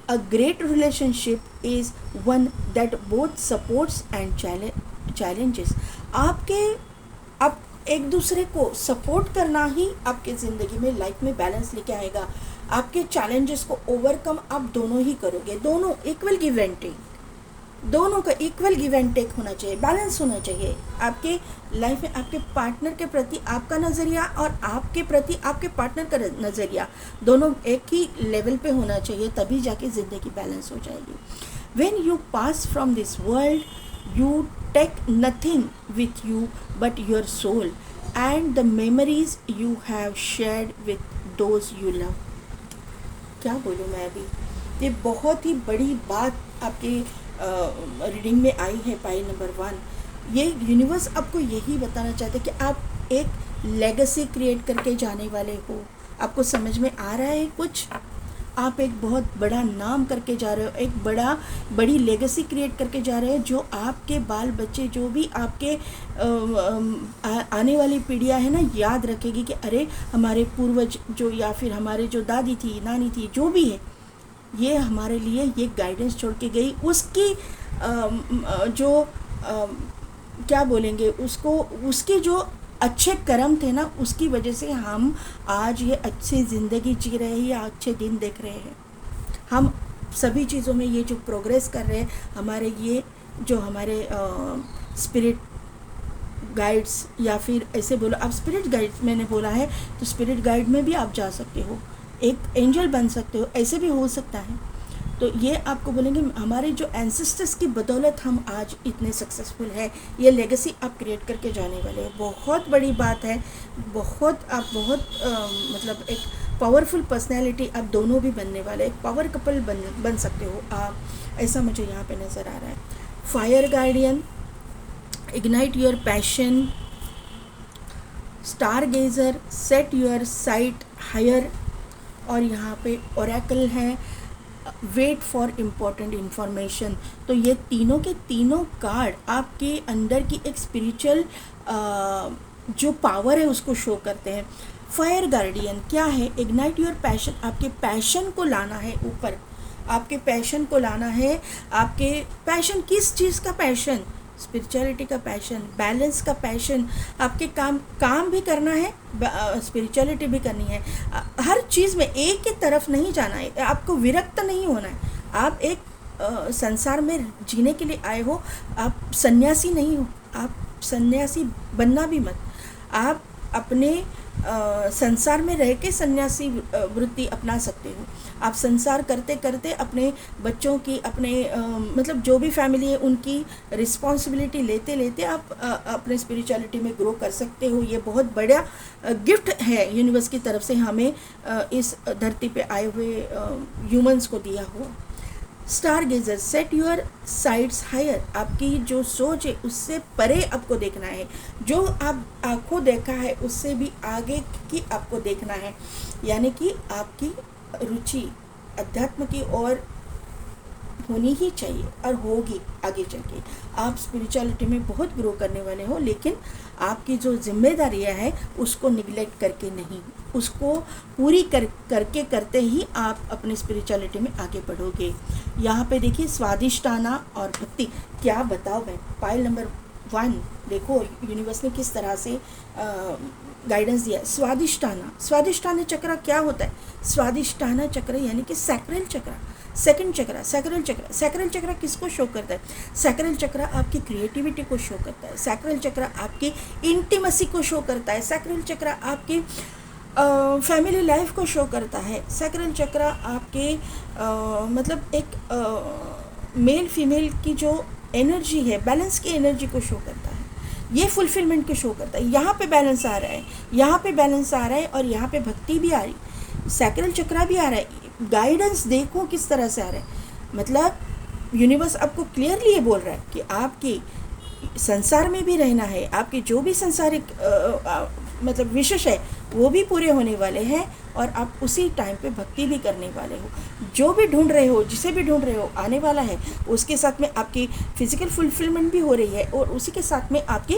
A great relationship is one that both supports and challenges. आप एक दूसरे को सपोर्ट करना ही आपके ज़िंदगी में, लाइफ में बैलेंस लेके आएगा। आपके चैलेंजेस को ओवरकम आप दोनों ही करोगे। दोनों इक्वल गिव एंड टेक, दोनों का इक्वल गिव एंड टेक होना चाहिए, बैलेंस होना चाहिए आपके लाइफ में। आपके पार्टनर के प्रति आपका नज़रिया और आपके प्रति आपके पार्टनर का नज़रिया, दोनों एक ही लेवल पे होना चाहिए, तभी जाके ज़िंदगी बैलेंस हो जाएगी। When you pass from this world you take nothing with you but your soul and the memories you have shared with those you love. क्या बोलूँ मैं अभी, ये बहुत ही बड़ी बात आपकी रीडिंग में आई है। पाइल नंबर 1, ये यूनिवर्स आपको यही बताना चाहते हैं कि आप एक लेगेसी क्रिएट करके जाने वाले हो। आपको समझ में आ रहा है कुछ? आप एक बहुत बड़ा नाम करके जा रहे हो, एक बड़ी लेगेसी क्रिएट करके जा रहे हो, जो आपके बाल बच्चे, जो भी आपके आने वाली पीढ़ियाँ है ना, याद रखेगी कि अरे हमारे पूर्वज जो, या फिर हमारे जो दादी थी, नानी थी, जो भी है, ये हमारे लिए ये गाइडेंस छोड़ के गई। उसकी क्या बोलेंगे उसको, उसके जो अच्छे कर्म थे ना, उसकी वजह से हम आज ये अच्छी ज़िंदगी जी रहे हैं या अच्छे दिन देख रहे हैं। हम सभी चीज़ों में ये जो प्रोग्रेस कर रहे हैं, हमारे ये जो हमारे स्पिरिट गाइड्स, या फिर ऐसे बोलो आप स्पिरिट गाइड्स, मैंने बोला है तो स्पिरिट गाइड में भी आप जा सकते हो, एक एंजल बन सकते हो, ऐसे भी हो सकता है। तो ये आपको बोलेंगे हमारे जो एंसेस्टर्स की बदौलत हम आज इतने सक्सेसफुल हैं, ये लेगेसी आप क्रिएट करके जाने वाले हैं। बहुत बड़ी बात है, आप बहुत मतलब एक पावरफुल पर्सनैलिटी आप दोनों भी बनने वाले, एक पावर कपल बन सकते हो आप, ऐसा मुझे यहाँ पे नज़र आ रहा है। Fire guardian, ignite your passion, stargazer, set your sight higher, और यहाँ पे ओरेकल है, वेट फॉर इम्पोर्टेंट इन्फॉर्मेशन। तो ये तीनों के तीनों कार्ड आपके अंदर की एक स्पिरिचुअल जो पावर है उसको शो करते हैं। फायर गार्डियन क्या है? इग्नाइट योर पैशन, आपके पैशन को लाना है ऊपर, आपके पैशन को लाना है। आपके पैशन, किस चीज़ का पैशन? स्पिरिचुअलिटी का पैशन, बैलेंस का पैशन। आपके काम भी करना है, स्पिरिचुअलिटी भी करनी है। हर चीज़ में एक ही तरफ नहीं जाना है, आपको विरक्त नहीं होना है। आप एक संसार में जीने के लिए आए हो, आप सन्यासी नहीं हो, आप सन्यासी बनना भी मत। आप अपने संसार में रह के सन्यासी वृत्ति अपना सकते हो। आप संसार करते करते अपने बच्चों की, अपने मतलब जो भी फैमिली है उनकी रिस्पॉन्सिबिलिटी लेते लेते आप अपने स्पिरिचुअलिटी में ग्रो कर सकते हो। ये बहुत बड़ा गिफ्ट है यूनिवर्स की तरफ से हमें इस धरती पे आए हुए ह्यूमंस को दिया हुआ। Stargazer, set your sights higher, आपकी जो सोच है उससे परे आपको देखना है। जो आप आंखों देखा है उससे भी आगे की आपको देखना है, यानी कि आपकी रुचि अध्यात्म की ओर होनी ही चाहिए और होगी आगे चल के। आप स्पिरिचुअलिटी में बहुत ग्रो करने वाले हो, लेकिन आपकी जो जिम्मेदारियां है उसको निगलेक्ट करके नहीं, उसको पूरी करते ही आप अपनी स्पिरिचुअलिटी में आगे बढ़ोगे। यहाँ पे देखिए स्वादिष्टाना और भक्ति, क्या बताओ मैं। पाइल नंबर 1 देखो यूनिवर्स ने किस तरह से गाइडेंस दिया। स्वादिष्टाना चक्र क्या होता है? स्वादिष्टाना चक्र यानी कि सैक्रल चक्र, सेकंड चक्र, सैक्रल चक्र किसको शो करता है? सैक्रल चक्र आपकी क्रिएटिविटी को शो करता है, सैक्रल चक्र आपकी इंटीमेसी को शो करता है, सैक्रल चक्र आपकी फैमिली लाइफ को शो करता है, सैक्रल चक्र आपके मतलब एक मेल फीमेल की जो एनर्जी है, बैलेंस की एनर्जी को शो करता है। ये फुलफिलमेंट को शो करता है। यहाँ पे बैलेंस आ रहा है, यहाँ पे बैलेंस आ रहा है, और यहाँ पे भक्ति भी आ रही, सैक्रल चक्रा भी आ रहा है। गाइडेंस देखो किस तरह से आ रहा है, मतलब यूनिवर्स आपको क्लियरली ये बोल रहा है कि आपकी संसार में भी रहना है, आपके जो भी संसारिक मतलब विशेष है वो भी पूरे होने वाले हैं, और आप उसी टाइम पे भक्ति भी करने वाले हो। जो भी ढूंढ रहे हो, जिसे भी ढूंढ रहे हो, आने वाला है। उसके साथ में आपकी फिजिकल फुलफिलमेंट भी हो रही है, और उसी के साथ में आपकी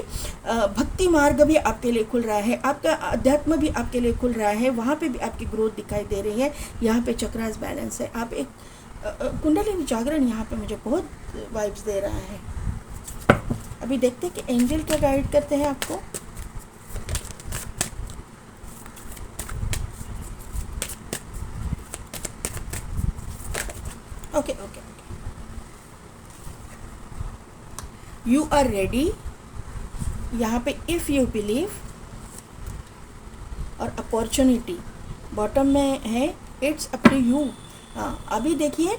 भक्ति मार्ग भी आपके लिए खुल रहा है, आपका अध्यात्म भी आपके लिए खुल रहा है, वहाँ पे भी आपकी ग्रोथ दिखाई दे रही है। यहाँ पे चक्रास बैलेंस है। आप एक कुंडलिनी जागरण यहाँ पे मुझे बहुत वाइब्स दे रहा है। अभी देखते हैं कि एंजल क्या गाइड करते हैं आपको। Okay, you are ready. यहाँ पे इफ़ यू बिलीव, और अपॉर्चुनिटी बॉटम में है, इट्स अप टू यू। हाँ, अभी देखिए,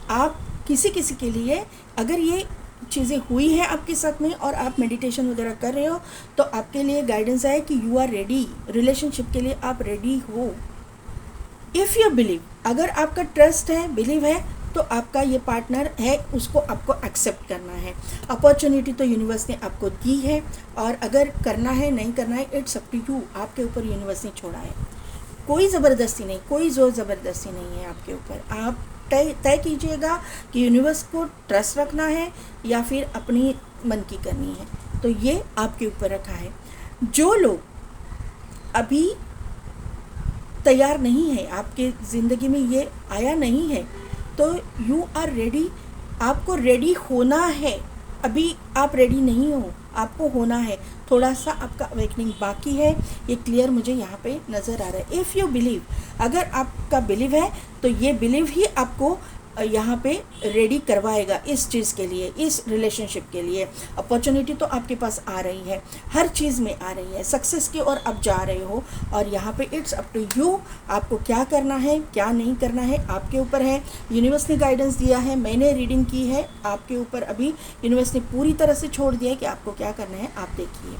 आप किसी के लिए अगर ये चीज़ें हुई हैं आपके साथ में और आप मेडिटेशन वगैरह कर रहे हो, तो आपके लिए गाइडेंस है कि यू आर रेडी, रिलेशनशिप के लिए आप रेडी हो। इफ़ यू बिलीव, अगर आपका ट्रस्ट है, बिलीव है, तो आपका ये पार्टनर है, उसको आपको एक्सेप्ट करना है। अपॉर्चुनिटी तो यूनिवर्स ने आपको दी है, और अगर करना है नहीं करना है, इट्स अप टू यू, आपके ऊपर यूनिवर्स ने छोड़ा है। कोई ज़बरदस्ती नहीं, कोई ज़ोर ज़बरदस्ती नहीं है आपके ऊपर। आप तय कीजिएगा कि यूनिवर्स को ट्रस्ट रखना है या फिर अपनी मन की करनी है, तो ये आपके ऊपर रखा है। जो लोग अभी तैयार नहीं है, आपके ज़िंदगी में ये आया नहीं है, तो यू आर रेडी, आपको रेडी होना है। अभी आप रेडी नहीं हो, आपको होना है। थोड़ा सा आपका अवेकनिंग बाकी है, ये क्लियर मुझे यहाँ पे नज़र आ रहा है। इफ़ यू बिलीव, अगर आपका बिलीव है तो ये बिलीव ही आपको यहाँ पे रेडी करवाएगा इस चीज़ के लिए, इस रिलेशनशिप के लिए। अपॉर्चुनिटी तो आपके पास आ रही है, हर चीज़ में आ रही है, सक्सेस की ओर आप जा रहे हो, और यहाँ पे इट्स अप टू यू, आपको क्या करना है क्या नहीं करना है आपके ऊपर है। यूनिवर्स ने गाइडेंस दिया है, मैंने रीडिंग की है, आपके ऊपर अभी यूनिवर्स ने पूरी तरह से छोड़ दिया है कि आपको क्या करना है, आप देखिए।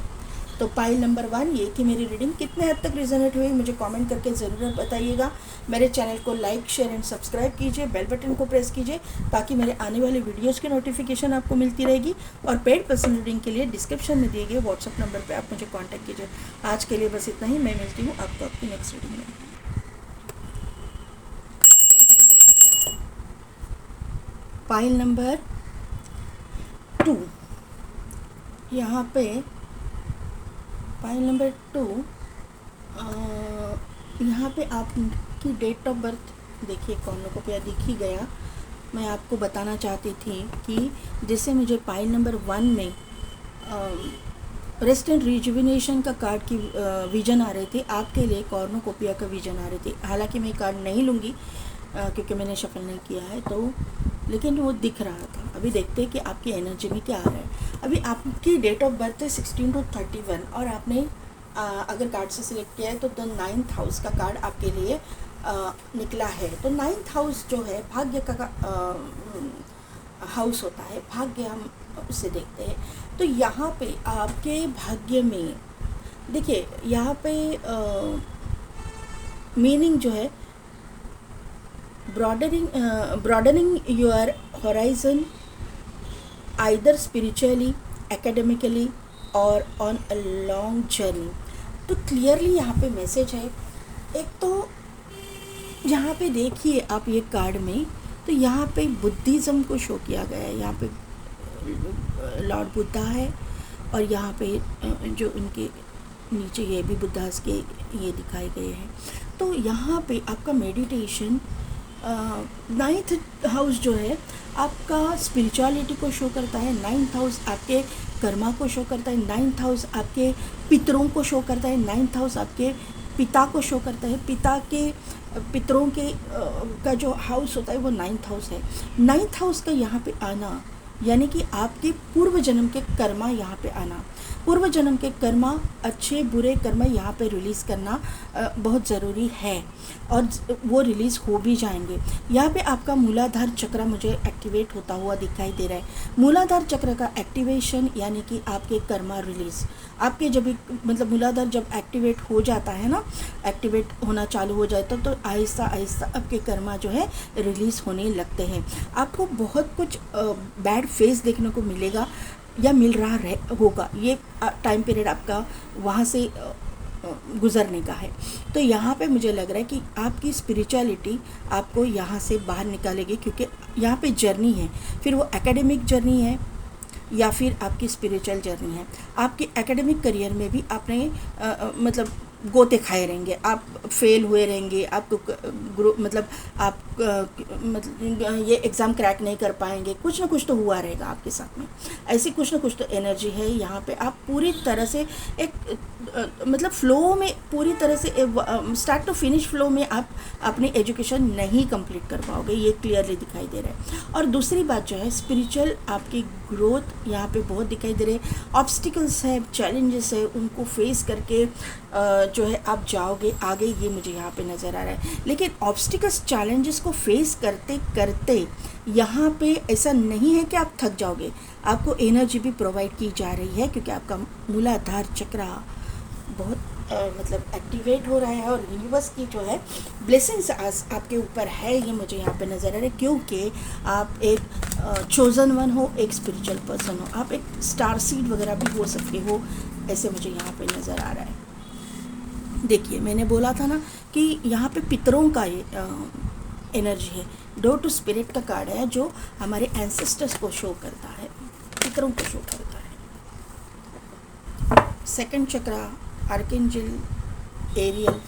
तो पाइल नंबर 1 ये कि मेरी रीडिंग कितने हद तक रिजोनेट हुई मुझे कमेंट करके ज़रूर बताइएगा। मेरे चैनल को लाइक, शेयर एंड सब्सक्राइब कीजिए, बेल बटन को प्रेस कीजिए, ताकि मेरे आने वाले वीडियोस की नोटिफिकेशन आपको मिलती रहेगी। और पेड पर्सनल रीडिंग के लिए डिस्क्रिप्शन में दिए गए व्हाट्सअप नंबर पर आप मुझे कॉन्टैक्ट कीजिए। आज के लिए बस इतना ही, मैं मिलती हूँ आपको आपकी नेक्स्ट रीडिंग में। पाइल नंबर 2, यहाँ पे पाइल नंबर 2, यहाँ पे आपकी डेट ऑफ बर्थ देखिए, कॉर्नुकोपिया दिख ही गया। मैं आपको बताना चाहती थी कि जैसे मुझे पाइल नंबर 1 में रेस्ट एंड रिजुविनेशन का कार्ड की विजन आ रही थी, आपके लिए कॉर्नुकोपिया का विजन आ रही थी। हालांकि मैं कार्ड नहीं लूँगी क्योंकि मैंने शफल नहीं किया है, तो लेकिन वो दिख रहा था। अभी देखते हैं कि आपकी एनर्जी में क्या आ रहा है। अभी आपकी डेट ऑफ बर्थ है 16 to 31, और आपने अगर कार्ड से सिलेक्ट किया है तो द 9th हाउस का कार्ड आपके लिए निकला है। तो 9th हाउस जो है भाग्य का हाउस होता है, भाग्य हम उसे देखते हैं। तो यहाँ पे आपके भाग्य में देखिए, यहाँ पे मीनिंग जो है broadening your horizon either spiritually, academically or on a long journey। तो क्लियरली यहाँ पे मैसेज है। एक तो यहाँ पे देखिए आप ये कार्ड में, तो यहाँ पे बुद्धिज़्म को शो किया गया है। यहाँ पे लॉर्ड बुद्धा है, और यहाँ पे जो उनके नीचे ये भी बुद्धास के ये दिखाए गए हैं। तो यहाँ पे आपका मेडिटेशन 9th हाउस जो है आपका स्पिरिचुअलिटी को शो करता है, 9th हाउस आपके कर्मा को शो करता है, 9th हाउस आपके पितरों को शो करता है, 9th हाउस आपके पिता को शो करता है। पितरों के का जो हाउस होता है वो 9th हाउस है। 9th हाउस का यहाँ पे आना यानी कि आपके पूर्व जन्म के कर्मा यहाँ पे आना। पूर्व जन्म के कर्मा, अच्छे बुरे कर्मा यहाँ पे रिलीज़ करना बहुत ज़रूरी है, और वो रिलीज़ हो भी जाएंगे। यहाँ पे आपका मूलाधार चक्र मुझे एक्टिवेट होता हुआ दिखाई दे रहा है। मूलाधार चक्र का एक्टिवेशन यानी कि आपके कर्मा रिलीज़, आपके जब मतलब मूलाधार जब एक्टिवेट हो जाता है ना, एक्टिवेट होना चालू हो जाता तो आहिस्ता आहिस्ता आपके कर्मा जो है रिलीज़ होने लगते हैं। आपको बहुत कुछ बैड फेस देखने को मिलेगा या मिल रहा होगा, ये टाइम पीरियड आपका वहाँ से गुज़रने का है। तो यहाँ पे मुझे लग रहा है कि आपकी स्पिरिचुअलिटी आपको यहाँ से बाहर निकालेगी, क्योंकि यहाँ पे जर्नी है, फिर वो एकेडमिक जर्नी है या फिर आपकी स्पिरिचुअल जर्नी है। आपके एकेडमिक करियर में भी आपने मतलब गोते खाए रहेंगे, आप फेल हुए रहेंगे, आपको मतलब आप मतलब ये एग्ज़ाम क्रैक नहीं कर पाएंगे, कुछ ना कुछ तो हुआ रहेगा आपके साथ में। ऐसी कुछ ना कुछ तो एनर्जी है यहाँ पे। आप पूरी तरह से एक मतलब फ़्लो में, पूरी तरह से स्टार्ट टू फिनिश फ़्लो में आप अपनी एजुकेशन नहीं कंप्लीट कर पाओगे, ये क्लियरली दिखाई दे रहा है। और दूसरी बात जो है, स्पिरिचुअल आपकी ग्रोथ यहाँ पे बहुत दिखाई दे रहे हैं। ऑब्स्टिकल्स है, चैलेंजेस है, उनको फेस करके जो है आप जाओगे आगे, ये मुझे यहाँ पे नज़र आ रहा है। लेकिन ऑब्स्टिकल्स चैलेंजेस को फेस करते करते यहाँ पे ऐसा नहीं है कि आप थक जाओगे, आपको एनर्जी भी प्रोवाइड की जा रही है, क्योंकि आपका मूलाधार चक्र बहुत मतलब एक्टिवेट हो रहा है, और यूनिवर्स की जो है ब्लेसिंग्स आपके ऊपर है, ये मुझे यहाँ पे नज़र आ रहा है। क्योंकि आप एक चोज़न वन हो, एक स्पिरिचुअल पर्सन हो, आप एक स्टार सीड वगैरह भी हो सकते हो, ऐसे मुझे यहाँ पे नज़र आ रहा है। देखिए, मैंने बोला था ना कि यहाँ पे पितरों का ये एनर्जी है। डोर टू स्पिरिट का कार्ड है जो हमारे एंसेस्टर्स को शो करता है, पितरों को शो करता है। सेकंड चक्रा, आर्कएंजल एरियल,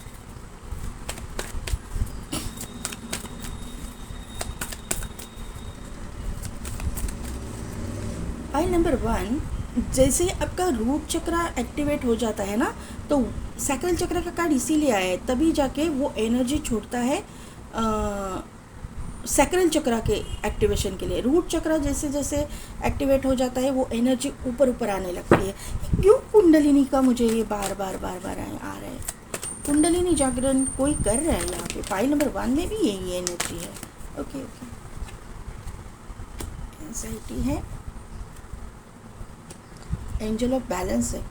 पाइल नंबर 1, जैसे आपका रूट चक्रा एक्टिवेट हो जाता है ना, तो सैक्रल चक्र का कार्ड इसीलिए आया है, तभी जाके वो एनर्जी छोड़ता है सैक्रल चक्र के एक्टिवेशन के लिए। रूट चक्र जैसे जैसे एक्टिवेट हो जाता है, वो एनर्जी ऊपर ऊपर आने लगती है। क्यों कुंडलिनी का मुझे ये बार बार आ रहा है, कुंडलिनी जागरण कोई कर रहा है यहाँ पे। पाइल नंबर 1 में भी यही एनर्जी है। ओके, एंजाइटी है, एंजल ऑफ बैलेंस है,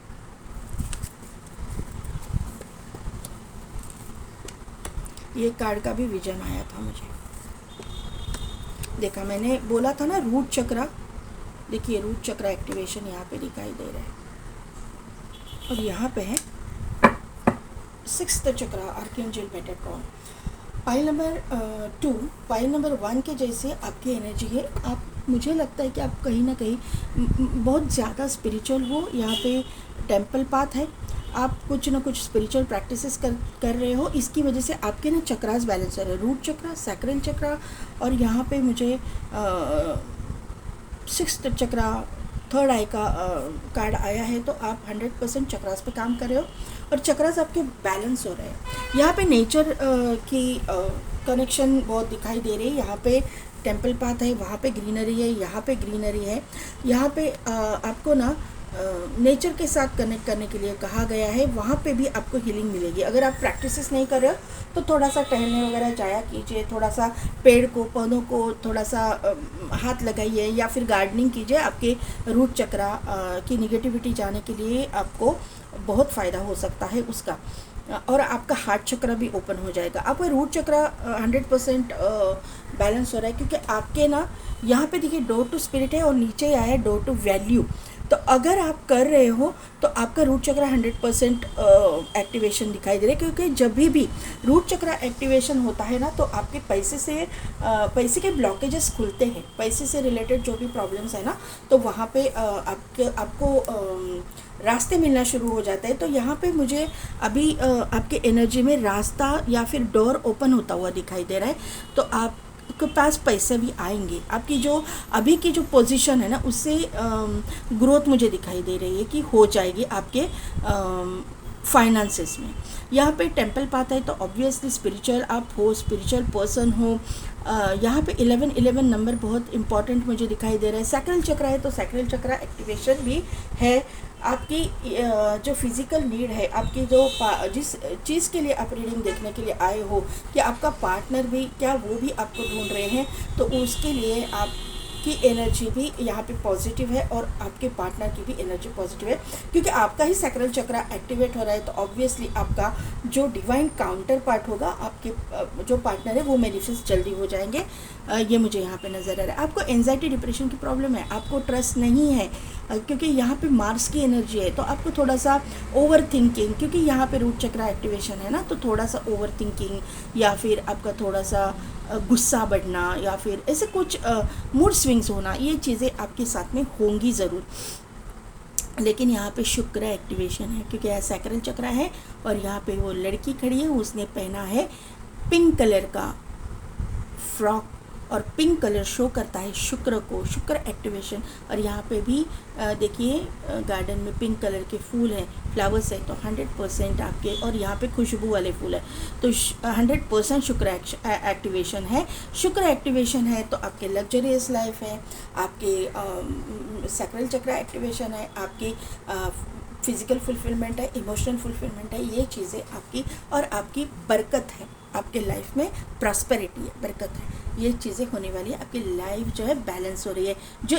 ये कार्ड का भी विजन आया था मुझे। देखा, मैंने बोला था ना रूट चक्र, देखिए रूट चक्र एक्टिवेशन यहाँ पे दिखाई दे रहा है। और यहाँ पे है 6th चक्र, archangel Metatron. Pile number 2, pile number 1 के जैसे आपकी एनर्जी है। आप, मुझे लगता है कि आप कहीं ना कहीं बहुत ज़्यादा स्पिरिचुअल हो। यहाँ पे टेम्पल पाथ है, आप कुछ ना कुछ स्पिरिचुअल प्रैक्टिसेस कर रहे हो, इसकी वजह से आपके ना चक्रास बैलेंस है। रूट चक्र, सैक्रल चक्र, और यहाँ पे मुझे 6th चक्र, थर्ड आई का कार्ड आया है। तो आप 100% चक्रास पे काम कर रहे हो, और चक्रास आपके बैलेंस हो रहे हैं। यहाँ पे नेचर की कनेक्शन बहुत दिखाई दे रही है। यहाँ पे टेम्पल पाथ है, वहाँ पे ग्रीनरी है, यहाँ पे ग्रीनरी है। यहाँ पे आपको ना नेचर के साथ कनेक्ट करने के लिए कहा गया है, वहाँ पे भी आपको हीलिंग मिलेगी। अगर आप प्रैक्टिसेस नहीं कर रहे हो तो थोड़ा सा टहलने वगैरह जाया कीजिए, थोड़ा सा पेड़ को, पौधों को थोड़ा सा हाथ लगाइए, या फिर गार्डनिंग कीजिए। आपके रूट चक्र की निगेटिविटी जाने के लिए आपको बहुत फ़ायदा हो सकता है उसका, और आपका हार्ट चक्र भी ओपन हो जाएगा। आपका रूट चक्र 100% बैलेंस हो रहा है, क्योंकि आपके ना यहाँ पे देखिए डोर टू स्पिरिट है, और नीचे आया है डोर टू वैल्यू। तो अगर आप कर रहे हो तो आपका रूट चक्र 100% एक्टिवेशन दिखाई दे रहा है, क्योंकि जब भी रूट चक्र एक्टिवेशन होता है ना, तो आपके पैसे के ब्लॉकेजेस खुलते हैं, पैसे से रिलेटेड जो भी प्रॉब्लम्स है ना, तो वहाँ पे आपको रास्ते मिलना शुरू हो जाता है। तो यहाँ पे मुझे अभी आपके एनर्जी में रास्ता या फिर डोर ओपन होता हुआ दिखाई दे रहा है। तो आपके पास पैसे भी आएंगे। आपकी जो अभी की जो पोजीशन है ना, उससे ग्रोथ मुझे दिखाई दे रही है कि हो जाएगी आपके फाइनेंसेस में। यहाँ पे टेम्पल पाता है, तो ऑब्वियसली स्पिरिचुअल आप हो, स्पिरिचुअल पर्सन हो। यहाँ पे 11 नंबर बहुत इंपॉर्टेंट मुझे दिखाई दे रहा है। सैक्रल चक्र है, तो सैक्रल चक्र एक्टिवेशन भी है। आपकी जो फिज़िकल नीड है, आपकी जो जिस चीज़ के लिए आप रीडिंग देखने के लिए आए हो, कि आपका पार्टनर भी, क्या वो भी आपको ढूंढ रहे हैं, तो उसके लिए आपकी एनर्जी भी यहाँ पे पॉजिटिव है और आपके पार्टनर की भी एनर्जी पॉजिटिव है, क्योंकि आपका ही सैक्रल चक्रा एक्टिवेट हो रहा है। तो ऑब्वियसली आपका जो डिवाइन काउंटर पार्ट होगा, आपके जो पार्टनर है वो मैनिफेस्ट जल्दी हो जाएंगे। ये मुझे यहाँ पे नज़र आ रहा है। आपको एंजाइटी डिप्रेशन की प्रॉब्लम है, आपको ट्रस्ट नहीं है, क्योंकि यहाँ पे मार्स की एनर्जी है, तो आपको थोड़ा सा ओवर थिंकिंग, क्योंकि यहाँ पे रूट चक्रा एक्टिवेशन है ना, तो थोड़ा सा ओवर थिंकिंग या फिर आपका थोड़ा सा गुस्सा बढ़ना या फिर ऐसे कुछ मूड स्विंग्स होना, ये चीज़ें आपके साथ में होंगी ज़रूर। लेकिन यहाँ पे शुक्र एक्टिवेशन है, क्योंकि यह सैक्रल चक्रा है और यहाँ पे वो लड़की खड़ी है, उसने पहना है पिंक कलर का फ्रॉक, और पिंक कलर शो करता है शुक्र को, शुक्र एक्टिवेशन। और यहाँ पे भी देखिए गार्डन में पिंक कलर के फूल हैं, फ्लावर्स है, तो 100% आपके, और यहाँ पे खुशबू वाले फूल है, तो 100% शुक्र एक्टिवेशन है। शुक्र एक्टिवेशन है तो आपके लग्जरियस लाइफ है, आपके सैक्रल चक्र एक्टिवेशन है, आपकी फिज़िकल फुलफिलमेंट है, इमोशनल फुलफिलमेंट है, ये चीज़ें आपकी, और आपकी बरकत है, आपके लाइफ में प्रॉस्पेरिटी है, बरकत है, ये चीज़ें होने वाली है। आपकी लाइफ जो है बैलेंस हो रही है, जो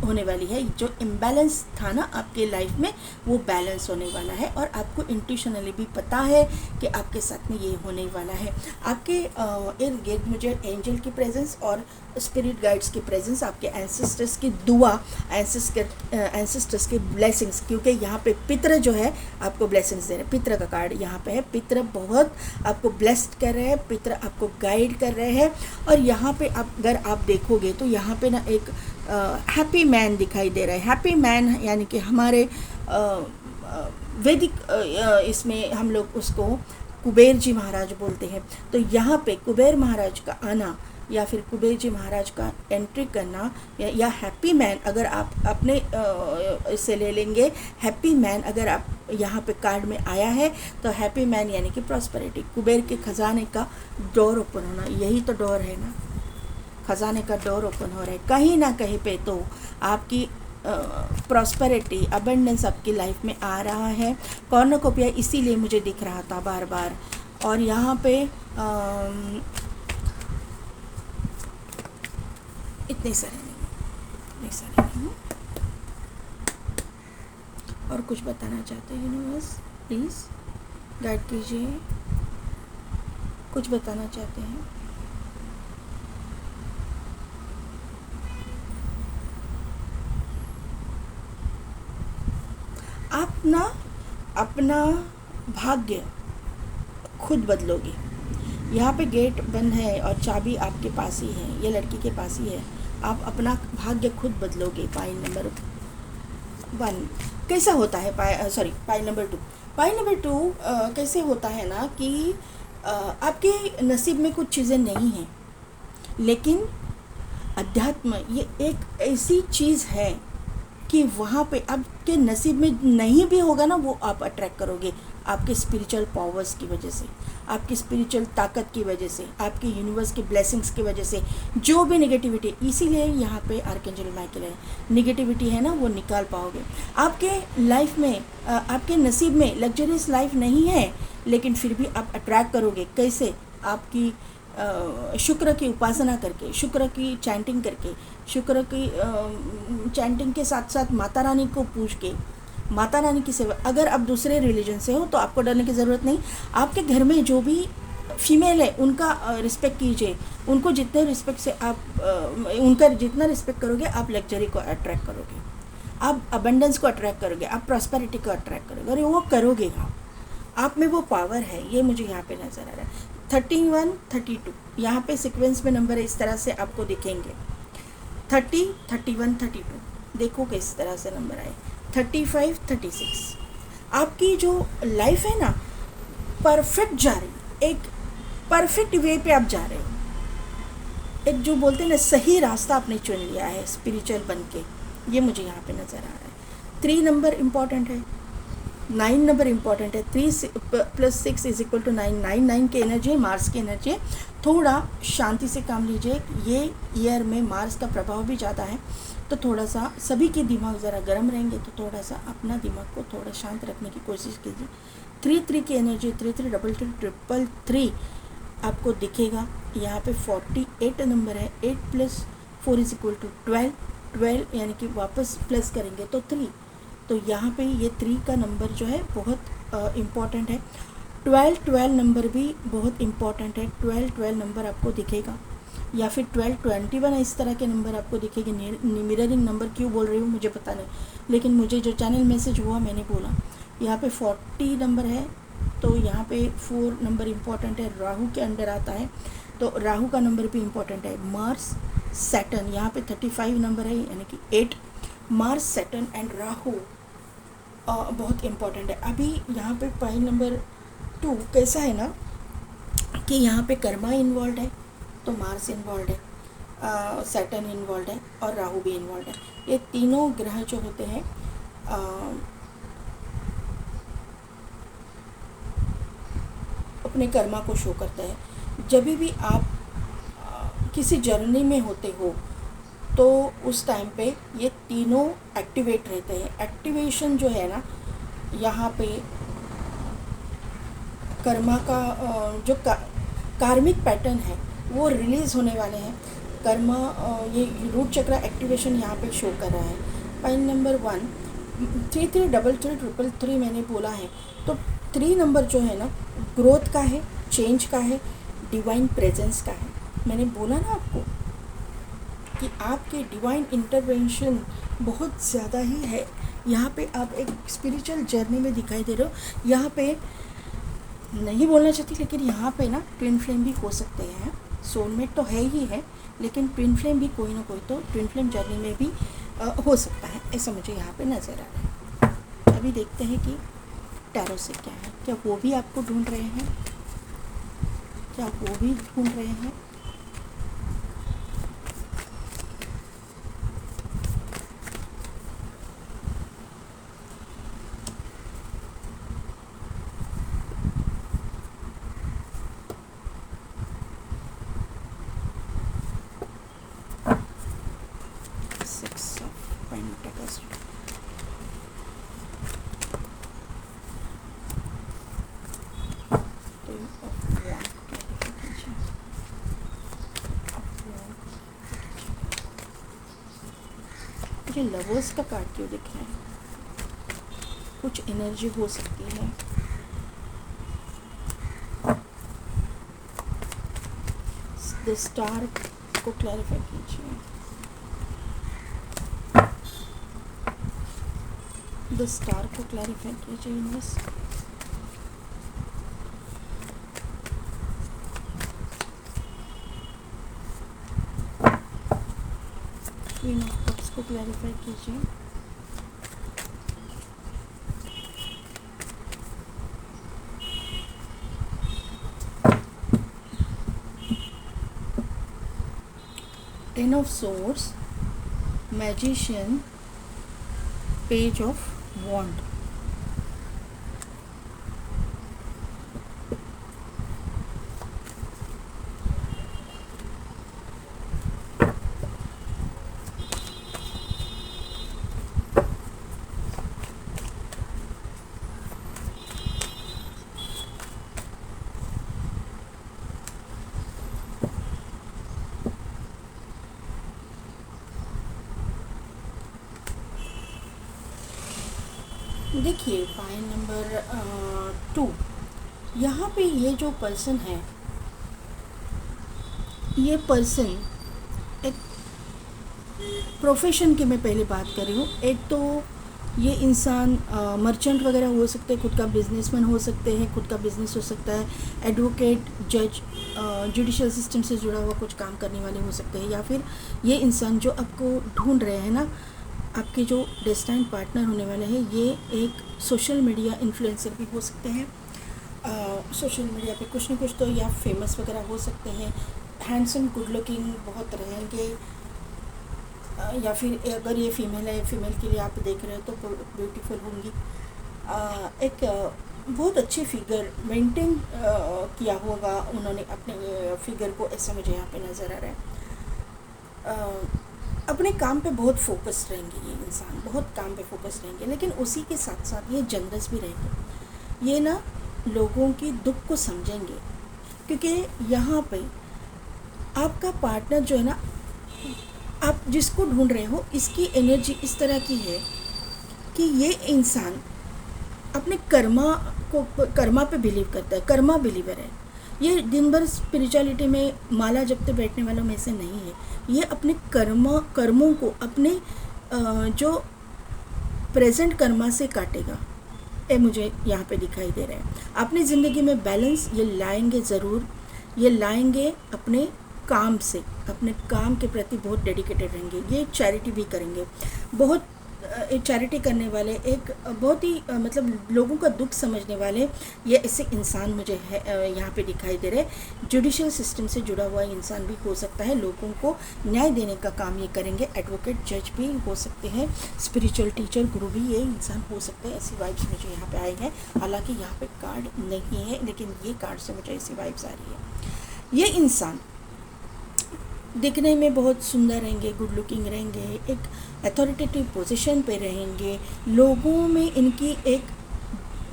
होने वाली है, जो इम्बैलेंस था ना आपके लाइफ में, वो बैलेंस होने वाला है। और आपको इंट्यूशनली भी पता है कि आपके साथ में ये होने वाला है। आपके इर्द गिर्द मुझे एंजल की प्रेजेंस और स्पिरिट गाइड्स की प्रेजेंस, आपके एंसेस्टर्स की दुआ, एंसेस्टर्स की ब्लेसिंग्स, क्योंकि यहाँ पे पितृ जो है आपको ब्लेसिंग्स दे रहे हैं। पितृ का कार्ड यहाँ पे है, पितृ बहुत आपको ब्लेस्ड कर रहे हैं, पितृ आपको गाइड कर रहे हैं। और यहाँ पे अगर आप देखोगे तो यहाँ पे ना एक हैप्पी मैन दिखाई दे रहा है। हैप्पी मैन यानी कि हमारे वैदिक इसमें हम लोग उसको कुबेर जी महाराज बोलते हैं। तो यहाँ पे कुबेर महाराज का आना या फिर कुबेर जी महाराज का एंट्री करना, या हैप्पी मैन, अगर आप अपने इससे ले लेंगे, हैप्पी मैन अगर आप यहाँ पे कार्ड में आया है तो हैप्पी मैन यानी कि प्रॉस्पेरिटी, कुबेर के खजाने का डोर ओपन होना, यही तो डोर है ना, खजाने का डोर ओपन हो रहा है कहीं ना कहीं पे। तो आपकी प्रॉस्पेरिटी, अबंडेंस आपकी लाइफ में आ रहा है। कॉर्नोकोपिया इसीलिए मुझे दिख रहा था बार बार। और यहाँ पे इतने सारे नहीं। और कुछ बताना चाहते हैं यूनिवर्स, प्लीज़ गाइड कीजिए, कुछ बताना चाहते हैं। आप ना अपना भाग्य खुद बदलोगे। यहाँ पे गेट बंद है और चाबी आपके पास ही है, ये लड़की के पास ही है। आप अपना भाग्य खुद बदलोगे। पाइल नंबर 1 कैसा होता है, पाइल नंबर 2, पाइल नंबर 2 कैसे होता है ना कि आपके नसीब में कुछ चीज़ें नहीं हैं, लेकिन अध्यात्म ये एक ऐसी चीज़ है कि वहाँ पे आपके नसीब में नहीं भी होगा ना, वो आप अट्रैक्ट करोगे आपके स्पिरिचुअल पावर्स की वजह से, आपकी स्पिरिचुअल ताकत की वजह से, आपके यूनिवर्स की ब्लेसिंग्स की वजह से। जो भी नेगेटिविटी, इसीलिए यहाँ पे आर्कएंजल माइकल है, नेगेटिविटी है ना वो निकाल पाओगे। आपके लाइफ में आपके नसीब में लग्जरियस लाइफ नहीं है, लेकिन फिर भी आप अट्रैक्ट करोगे। कैसे? आपकी शुक्र की उपासना करके, शुक्र की चैंटिंग करके, शुक्र की चैंटिंग के साथ साथ माता रानी को पूज के, माता रानी की सेवा। अगर आप दूसरे रिलीजन से हो तो आपको डरने की ज़रूरत नहीं। आपके घर में जो भी फीमेल है उनका रिस्पेक्ट कीजिए, उनको जितने रिस्पेक्ट से आप उनका जितना रिस्पेक्ट करोगे, आप लग्जरी को अट्रैक्ट करोगे, आप अबंडेंस को अट्रैक्ट करोगे, आप प्रॉस्पेरिटी को अट्रैक्ट करोगे, और वो करोगे आप में वो पावर है। ये मुझे यहाँ पे नज़र आ रहा है। 31, 32 यहाँ पे सीक्वेंस में नंबर इस तरह से आपको दिखेंगे, 30, 31, 32 देखो किस तरह से नंबर आए, 35, 36। आपकी जो लाइफ है ना परफेक्ट जा रही, एक परफेक्ट वे पे आप जा रहे हो, एक जो बोलते हैं ना सही रास्ता आपने चुन लिया है स्पिरिचुअल बन के, ये मुझे यहाँ पे नज़र आ रहा है। 3 नंबर इम्पॉर्टेंट है, 9 नंबर इंपॉर्टेंट है। 3 + 6 इज इक्वल टू 9। 9 की एनर्जी है, मार्स की एनर्जी है। थोड़ा शांति से काम लीजिए, ये ईयर में मार्स का प्रभाव भी ज़्यादा है, तो थोड़ा सा सभी के दिमाग ज़रा गर्म रहेंगे, तो थोड़ा सा अपना दिमाग को थोड़ा शांत रखने की कोशिश कीजिए। 3 की एनर्जी 3 आपको दिखेगा। यहाँ पे 48 नंबर है। 8 + 4 इज इक्वल टू 12। 12 यानी कि वापस प्लस करेंगे तो 3, तो यहाँ पे ये 3 का नंबर जो है बहुत इम्पॉर्टेंट है। 12 नंबर भी बहुत इम्पॉर्टेंट है। 12 नंबर आपको दिखेगा, या फिर 12 21 इस तरह के नंबर आपको दिखेंगे। मिररिंग नंबर क्यों बोल रही हूँ मुझे पता नहीं, लेकिन मुझे जो चैनल मैसेज हुआ मैंने बोला। यहाँ पे 40 नंबर है, तो यहाँ पे 4 नंबर इम्पॉर्टेंट है, राहु के अंडर आता है, तो राहु का नंबर भी इम्पॉर्टेंट है। मार्स सैटर्न यहाँ पे 35 नंबर है, यानी कि 8। मार्स सैटर्न एंड राहु बहुत इम्पॉर्टेंट है। अभी यहाँ पे पॉइंट नंबर 2 कैसा है ना, कि यहाँ पे कर्मा इन्वॉल्व है, तो मार्स इन्वॉल्व है, सैटर्न इन्वॉल्व है और राहु भी इन्वॉल्व है। ये तीनों ग्रह जो होते हैं अपने कर्मा को शो करते हैं। जब भी आप किसी जर्नी में होते हो, तो उस टाइम पे ये तीनों एक्टिवेट रहते हैं। एक्टिवेशन जो है ना, यहाँ पे कर्मा का जो कार्मिक पैटर्न है वो रिलीज़ होने वाले हैं। कर्मा ये रूट चक्र एक्टिवेशन यहाँ पे शो कर रहा है। पॉइंट नंबर 1 3 मैंने बोला है, तो 3 नंबर जो है ना ग्रोथ का है, चेंज का है, डिवाइन प्रेजेंस का है। मैंने बोला ना आपको कि आपके डिवाइन इंटरवेंशन बहुत ज़्यादा ही है। यहाँ पे आप एक स्पिरिचुअल जर्नी में दिखाई दे रहे हो। यहाँ पे नहीं बोलना चाहती, लेकिन यहाँ पे ना ट्विन फ्लेम भी हो सकते हैं। सोलमेट तो है ही है, लेकिन ट्विन फ्लेम भी कोई ना कोई तो ट्विन फ्लेम जर्नी में भी हो सकता है, ऐसा मुझे यहाँ पे नज़र आ रहा है। अभी देखते हैं कि टैरो से क्या है। क्या वो भी आपको ढूंढ रहे हैं? क्या वो भी ढूंढ रहे हैं? मुझे लवर्स का कार्ड क्यों दिख रहा है? कुछ एनर्जी हो सकती है। द स्टार को क्लैरिफाई कीजिए। द स्टार को क्लैरिफाई कीजिए यूनिवर्स। क्वीन ऑफ कप्स को क्लैरिफाई कीजिए। Ten of swords, magician, page of wand. देखिए पॉइंट नंबर 2, यहाँ पे ये जो पर्सन है, ये पर्सन एक प्रोफेशन की मैं पहले बात कर रही हूँ। एक तो ये इंसान मर्चेंट वगैरह हो सकते हैं, खुद का बिजनेसमैन हो सकते हैं, खुद का बिजनेस हो सकता है, एडवोकेट, जज, जुडिशियल सिस्टम से जुड़ा हुआ कुछ काम करने वाले हो सकते हैं, या फिर ये इंसान जो आपको ढूंढ रहे हैं ना, आपके जो डेस्टाइन पार्टनर होने वाले हैं, ये एक सोशल मीडिया इन्फ्लुएंसर भी हो सकते हैं। सोशल मीडिया पे कुछ न कुछ तो या फेमस वगैरह हो सकते हैं, हैंडसम, गुड लुकिंग बहुत रहेंगे, या फिर अगर ये फीमेल है, फीमेल के लिए आप देख रहे हो तो ब्यूटीफुल होंगी। एक बहुत अच्छी फिगर मेंटेन किया होगा उन्होंने अपने फिगर को, ऐसा मुझे यहाँ पे नज़र आ रहा है। अपने काम पे बहुत फोकस रहेंगे ये इंसान, बहुत काम पे फोकस रहेंगे, लेकिन उसी के साथ साथ ये जनरस भी रहेंगे। ये ना लोगों की दुख को समझेंगे, क्योंकि यहाँ पे आपका पार्टनर जो है ना, आप जिसको ढूंढ रहे हो, इसकी एनर्जी इस तरह की है कि ये इंसान अपने कर्मा पे बिलीव करता है, कर्मा बिलीवर है। ये दिन भर स्पिरिचुअलिटी में माला जपते बैठने वालों में से नहीं है। ये अपने कर्मों को अपने जो प्रेजेंट कर्मा से काटेगा, ये मुझे यहाँ पे दिखाई दे रहा है। अपनी ज़िंदगी में बैलेंस ये लाएंगे ज़रूर, ये लाएंगे अपने काम से, अपने काम के प्रति बहुत डेडिकेटेड रहेंगे। ये चैरिटी भी करेंगे, बहुत चैरिटी करने वाले, एक बहुत ही मतलब लोगों का दुख समझने वाले ये ऐसे इंसान मुझे है यहाँ पे दिखाई दे रहे। जुडिशियल सिस्टम से जुड़ा हुआ इंसान भी हो सकता है, लोगों को न्याय देने का काम ये करेंगे। एडवोकेट, जज भी हो सकते हैं, स्पिरिचुअल टीचर, गुरु भी ये इंसान हो सकते हैं। ऐसी वाइब्स मुझे यहाँ पे आई हैं, हालांकि यहाँ पे कार्ड नहीं है, लेकिन ये कार्ड से मुझे ऐसी वाइब्स आ रही है। ये इंसान दिखने में बहुत सुंदर रहेंगे, गुड लुकिंग रहेंगे, एक अथॉरिटेटिव पोजीशन पे रहेंगे, लोगों में इनकी एक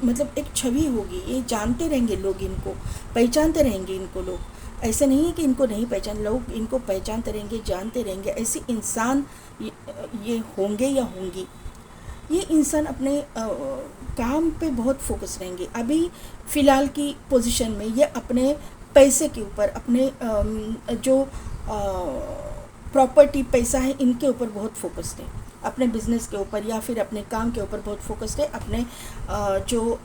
मतलब एक छवि होगी, ये जानते रहेंगे, लोग इनको पहचानते रहेंगे। इनको लोग ऐसे नहीं है कि इनको नहीं पहचान, लोग इनको पहचानते रहेंगे, जानते रहेंगे। ऐसे इंसान ये होंगे या होंगी। ये इंसान अपने काम पे बहुत फोकस रहेंगे। अभी फ़िलहाल की पोजीशन में ये अपने पैसे के ऊपर, अपने जो प्रॉपर्टी, पैसा है, इनके ऊपर बहुत फोकस्ड है। अपने बिजनेस के ऊपर या फिर अपने काम के ऊपर बहुत फोकस्ड है। अपने जो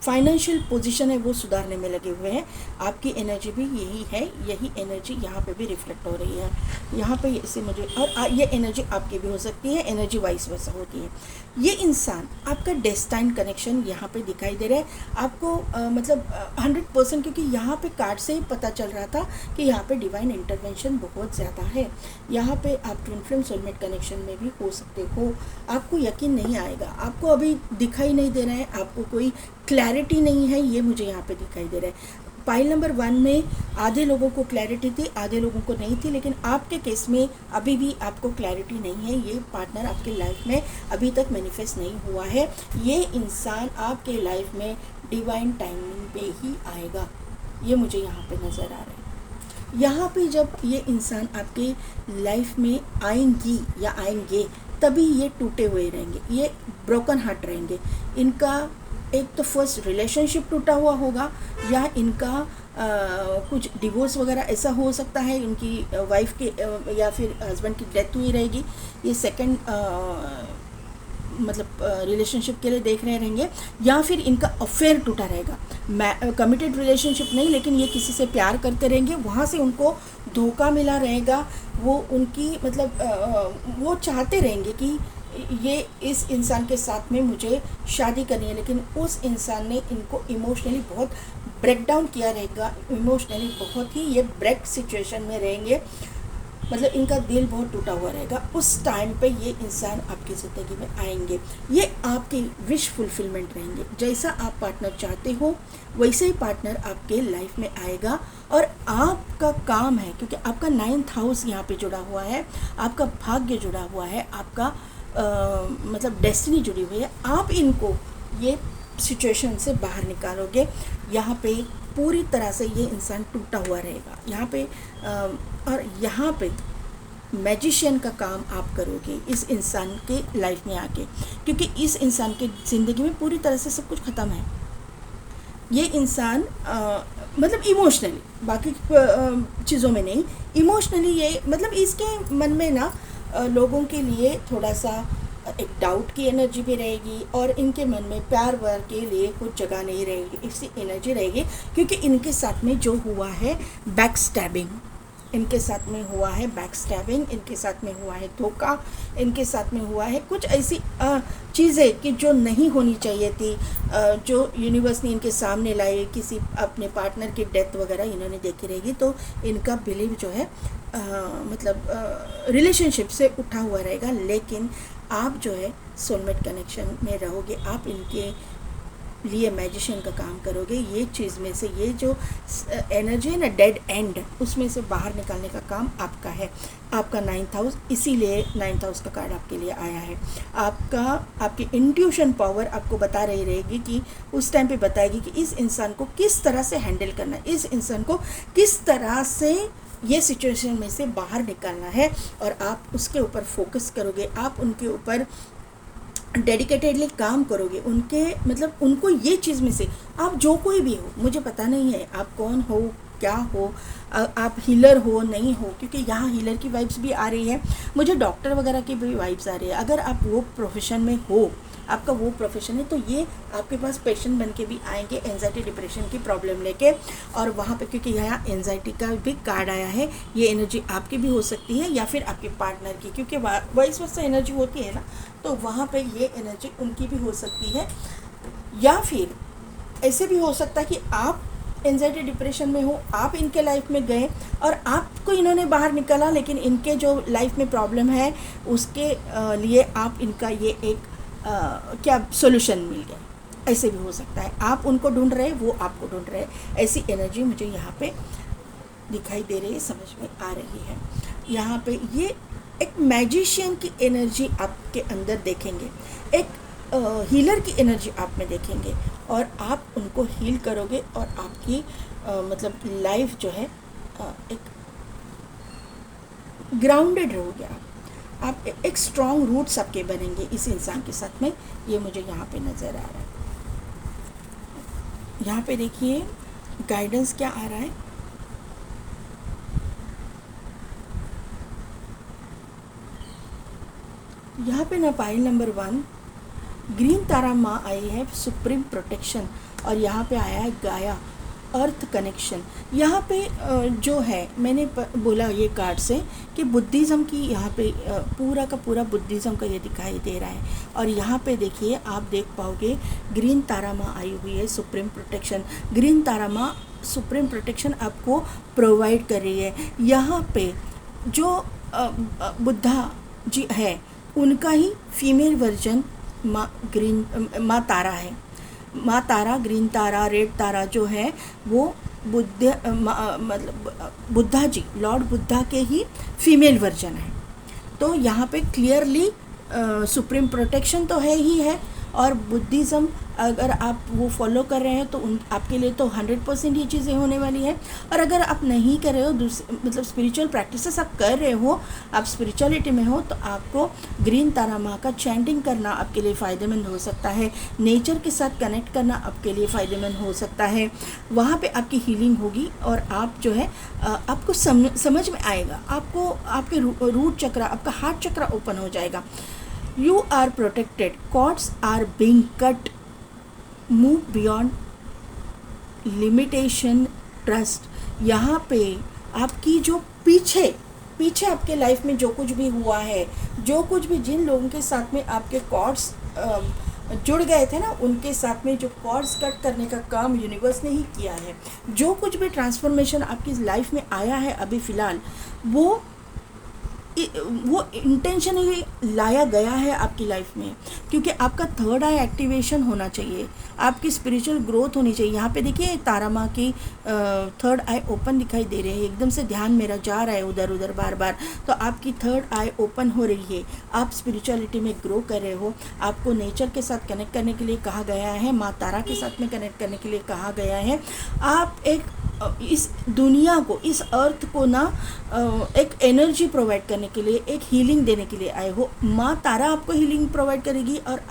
फाइनेंशियल पोजीशन है वो सुधारने में लगे हुए हैं। आपकी एनर्जी भी यही है, यही एनर्जी यहाँ पे भी रिफ्लेक्ट हो रही है। यहाँ पे इसे मुझे, और ये एनर्जी आपकी भी हो सकती है, एनर्जी वाइस वैसा होती है। ये इंसान आपका डेस्टाइन कनेक्शन यहाँ पे दिखाई दे रहा है आपको, मतलब 100%, क्योंकि यहाँ पे कार्ड से ही पता चल रहा था कि यहाँ पे डिवाइन इंटरवेंशन बहुत ज़्यादा है। यहाँ पे आप ट्विन फ्लेम सोलमेट कनेक्शन में भी हो सकते हो। आपको यकीन नहीं आएगा, आपको अभी दिखाई नहीं दे रहा है, आपको कोई क्लैरिटी नहीं है, ये मुझे यहाँ पे दिखाई दे रहा है। पाइल नंबर 1 में आधे लोगों को क्लैरिटी थी, आधे लोगों को नहीं थी, लेकिन आपके केस में अभी भी आपको क्लैरिटी नहीं है। ये पार्टनर आपके लाइफ में अभी तक मैनिफेस्ट नहीं हुआ है। ये इंसान आपके लाइफ में डिवाइन टाइमिंग पे ही आएगा, ये मुझे यहाँ पे नज़र आ रहा है। यहाँ पे जब ये इंसान आपके लाइफ में आएंगी या आएंगे, तभी ये टूटे हुए रहेंगे, ये ब्रोकन हार्ट रहेंगे। इनका एक तो फर्स्ट रिलेशनशिप टूटा हुआ होगा, या इनका कुछ डिवोर्स वगैरह ऐसा हो सकता है, इनकी वाइफ के या फिर हस्बैंड की डेथ हुई रहेगी। ये सेकंड मतलब रिलेशनशिप के लिए देख रहे रहेंगे, या फिर इनका अफेयर टूटा रहेगा। कमिटेड रिलेशनशिप नहीं, लेकिन ये किसी से प्यार करते रहेंगे, वहाँ से उनको धोखा मिला रहेगा। वो उनकी मतलब वो चाहते रहेंगे कि ये इस इंसान के साथ में मुझे शादी करनी है, लेकिन उस इंसान ने इनको इमोशनली बहुत ब्रेक डाउन किया रहेगा। इमोशनली बहुत ही ये ब्रेक सिचुएशन में रहेंगे, मतलब इनका दिल बहुत टूटा हुआ रहेगा। उस टाइम पे ये इंसान आपकी ज़िंदगी में आएंगे। ये आपकी विश फुलफिलमेंट रहेंगे। जैसा आप पार्टनर चाहते हो वैसे ही पार्टनर आपके लाइफ में आएगा। और आपका काम है, क्योंकि आपका 9th हाउस यहाँ पे जुड़ा हुआ है, आपका भाग्य जुड़ा हुआ है, आपका मतलब डेस्टिनी जुड़ी हुई है। आप इनको ये सिचुएशन से बाहर निकालोगे। यहाँ पे पूरी तरह से ये इंसान टूटा हुआ रहेगा यहाँ पे। और यहाँ पे मैजिशियन का काम आप करोगे इस इंसान के लाइफ में आके, क्योंकि इस इंसान के ज़िंदगी में पूरी तरह से सब कुछ ख़त्म है। ये इंसान मतलब इमोशनली, बाकी चीज़ों में नहीं, इमोशनली ये मतलब इसके मन में ना लोगों के लिए थोड़ा सा एक डाउट की एनर्जी भी रहेगी, और इनके मन में प्यार व्यार के लिए कुछ जगह नहीं रहेगी, इसकी एनर्जी रहेगी। क्योंकि इनके साथ में जो हुआ है बैक स्टैबिंग, इनके साथ में हुआ है बैक स्टैबिंग, इनके साथ में हुआ है धोखा, इनके साथ में हुआ है कुछ ऐसी चीज़ें कि जो नहीं होनी चाहिए थी, जो यूनिवर्स ने इनके सामने लाई। किसी अपने पार्टनर की डेथ वगैरह इन्होंने देखी रहेगी, तो इनका बिलीव जो है मतलब रिलेशनशिप से उठा हुआ रहेगा। लेकिन आप जो है सोलमेट कनेक्शन में रहोगे, आप इनके लिए मैजिशियन का काम करोगे। ये चीज़ में से ये जो एनर्जी है ना डेड एंड, उसमें से बाहर निकालने का काम आपका है। आपका 9th हाउस, इसीलिए 9th हाउस का कार्ड आपके लिए आया है। आपकी इंट्यूशन पावर आपको बता रही रहेगी कि उस टाइम पे बताएगी कि इस इंसान को किस तरह से हैंडल करना है, इस इंसान को किस तरह से ये सिचुएशन में से बाहर निकालना है, और आप उसके ऊपर फोकस करोगे, आप उनके ऊपर डेडिकेटेडली काम करोगे। उनके मतलब उनको ये चीज़ में से, आप जो कोई भी हो, मुझे पता नहीं है आप कौन हो, क्या हो, आप हीलर हो नहीं हो, क्योंकि यहाँ हीलर की वाइब्स भी आ रही है, मुझे डॉक्टर वगैरह की भी वाइब्स आ रही है। अगर आप वो प्रोफेशन में हो, आपका वो प्रोफेशन है, तो ये आपके पास पेशेंट बन के भी आएंगे एंजाइटी डिप्रेशन की प्रॉब्लम लेके, और वहाँ पे क्योंकि यहाँ एंजाइटी का भी कार्ड आया है, ये एनर्जी आपकी भी हो सकती है या फिर आपके पार्टनर की, क्योंकि वाइस वर्सा एनर्जी होती है ना, तो वहाँ पे ये एनर्जी उनकी भी हो सकती है। या फिर ऐसे भी हो सकता है कि आप एंजाइटी डिप्रेशन में हो, आप इनके लाइफ में गए और आपको इन्होंने बाहर निकाला, लेकिन इनके जो लाइफ में प्रॉब्लम है उसके लिए आप इनका ये एक क्या सोल्यूशन मिल गया। ऐसे भी हो सकता है, आप उनको ढूंढ रहे, वो आपको ढूंढ रहे। ऐसी एनर्जी मुझे यहाँ पे दिखाई दे रही है, समझ में आ रही है। यहाँ पे ये एक मैजिशियन की एनर्जी आपके अंदर देखेंगे, एक हीलर की एनर्जी आप में देखेंगे, और आप उनको हील करोगे, और आपकी मतलब लाइफ जो है एक ग्राउंडेड रहोगे। आप एक स्ट्रॉन्ग रूट्स आपके बनेंगे इस इंसान के साथ में, ये मुझे यहाँ पे नज़र आ रहा है। यहाँ पे देखिए गाइडेंस क्या आ रहा है। यहाँ पे ना पाइल नंबर 1 ग्रीन तारा माँ आई है, सुप्रीम प्रोटेक्शन, और यहाँ पे आया है गाया, अर्थ कनेक्शन। यहाँ पे जो है मैंने बोला ये कार्ड से कि बुद्धिज़्म की यहाँ पे पूरा का पूरा बुद्धिज़्म का ये दिखाई दे रहा है। और यहाँ पे देखिए आप देख पाओगे ग्रीन तारा माँ आई हुई है, सुप्रीम प्रोटेक्शन। ग्रीन तारा माँ सुप्रीम प्रोटेक्शन आपको प्रोवाइड कर रही है। यहाँ पे जो बुद्धा जी है उनका ही फीमेल वर्जन माँ तारा है। माँ तारा, ग्रीन तारा, रेड तारा जो है वो मतलब बुद्धा जी, लॉर्ड बुद्धा के ही फीमेल वर्जन है। तो यहाँ पे क्लियरली सुप्रीम प्रोटेक्शन तो है ही है, और बुद्धिज़्म अगर आप वो फॉलो कर रहे हैं तो आपके लिए तो 100% ये चीज़ें होने वाली है। और अगर आप नहीं कर रहे हो, मतलब स्पिरिचुअल प्रैक्टिसेस आप कर रहे हो, आप स्पिरिचुअलिटी में हो, तो आपको ग्रीन तारा माँ का चैंटिंग करना आपके लिए फ़ायदेमंद हो सकता है। नेचर के साथ कनेक्ट करना आपके लिए फ़ायदेमंद हो सकता है। वहाँ पे आपकी हीलिंग होगी, और आप जो है आपको समझ में आएगा, आपको आपके रूट चक्र, आपका हार्ट चक्र ओपन हो जाएगा। You are protected. Cords are being cut. Move beyond limitation. Trust. यहाँ पे आपकी जो पीछे आपके लाइफ में जो कुछ भी हुआ है, जो कुछ भी जिन लोगों के साथ में आपके कॉर्ड्स जुड़ गए थे ना, उनके साथ में जो कॉर्ड्स कट करने का काम यूनिवर्स ने ही किया है। जो कुछ भी ट्रांसफॉर्मेशन आपकी लाइफ में आया है अभी फ़िलहाल, वो इंटेंशनली लाया गया है आपकी लाइफ में, क्योंकि आपका थर्ड आई एक्टिवेशन होना चाहिए, आपकी स्पिरिचुअल ग्रोथ होनी चाहिए। यहाँ पे देखिए तारा माँ की थर्ड आई ओपन दिखाई दे रही है। एकदम से ध्यान मेरा जा रहा है उधर उधर बार बार, तो आपकी थर्ड आई ओपन हो रही है। आप स्पिरिचुअलिटी में ग्रो कर रहे हो। आपको नेचर के साथ कनेक्ट करने के लिए कहा गया है, माँ तारा के साथ में कनेक्ट करने के लिए कहा गया है। आप एक इस दुनिया को, इस अर्थ को ना एक एनर्जी प्रोवाइड करने के लिए, एक हीलिंग देने के लिए आए हो। माँ तारा आपको हीलिंग प्रोवाइड करेगी, और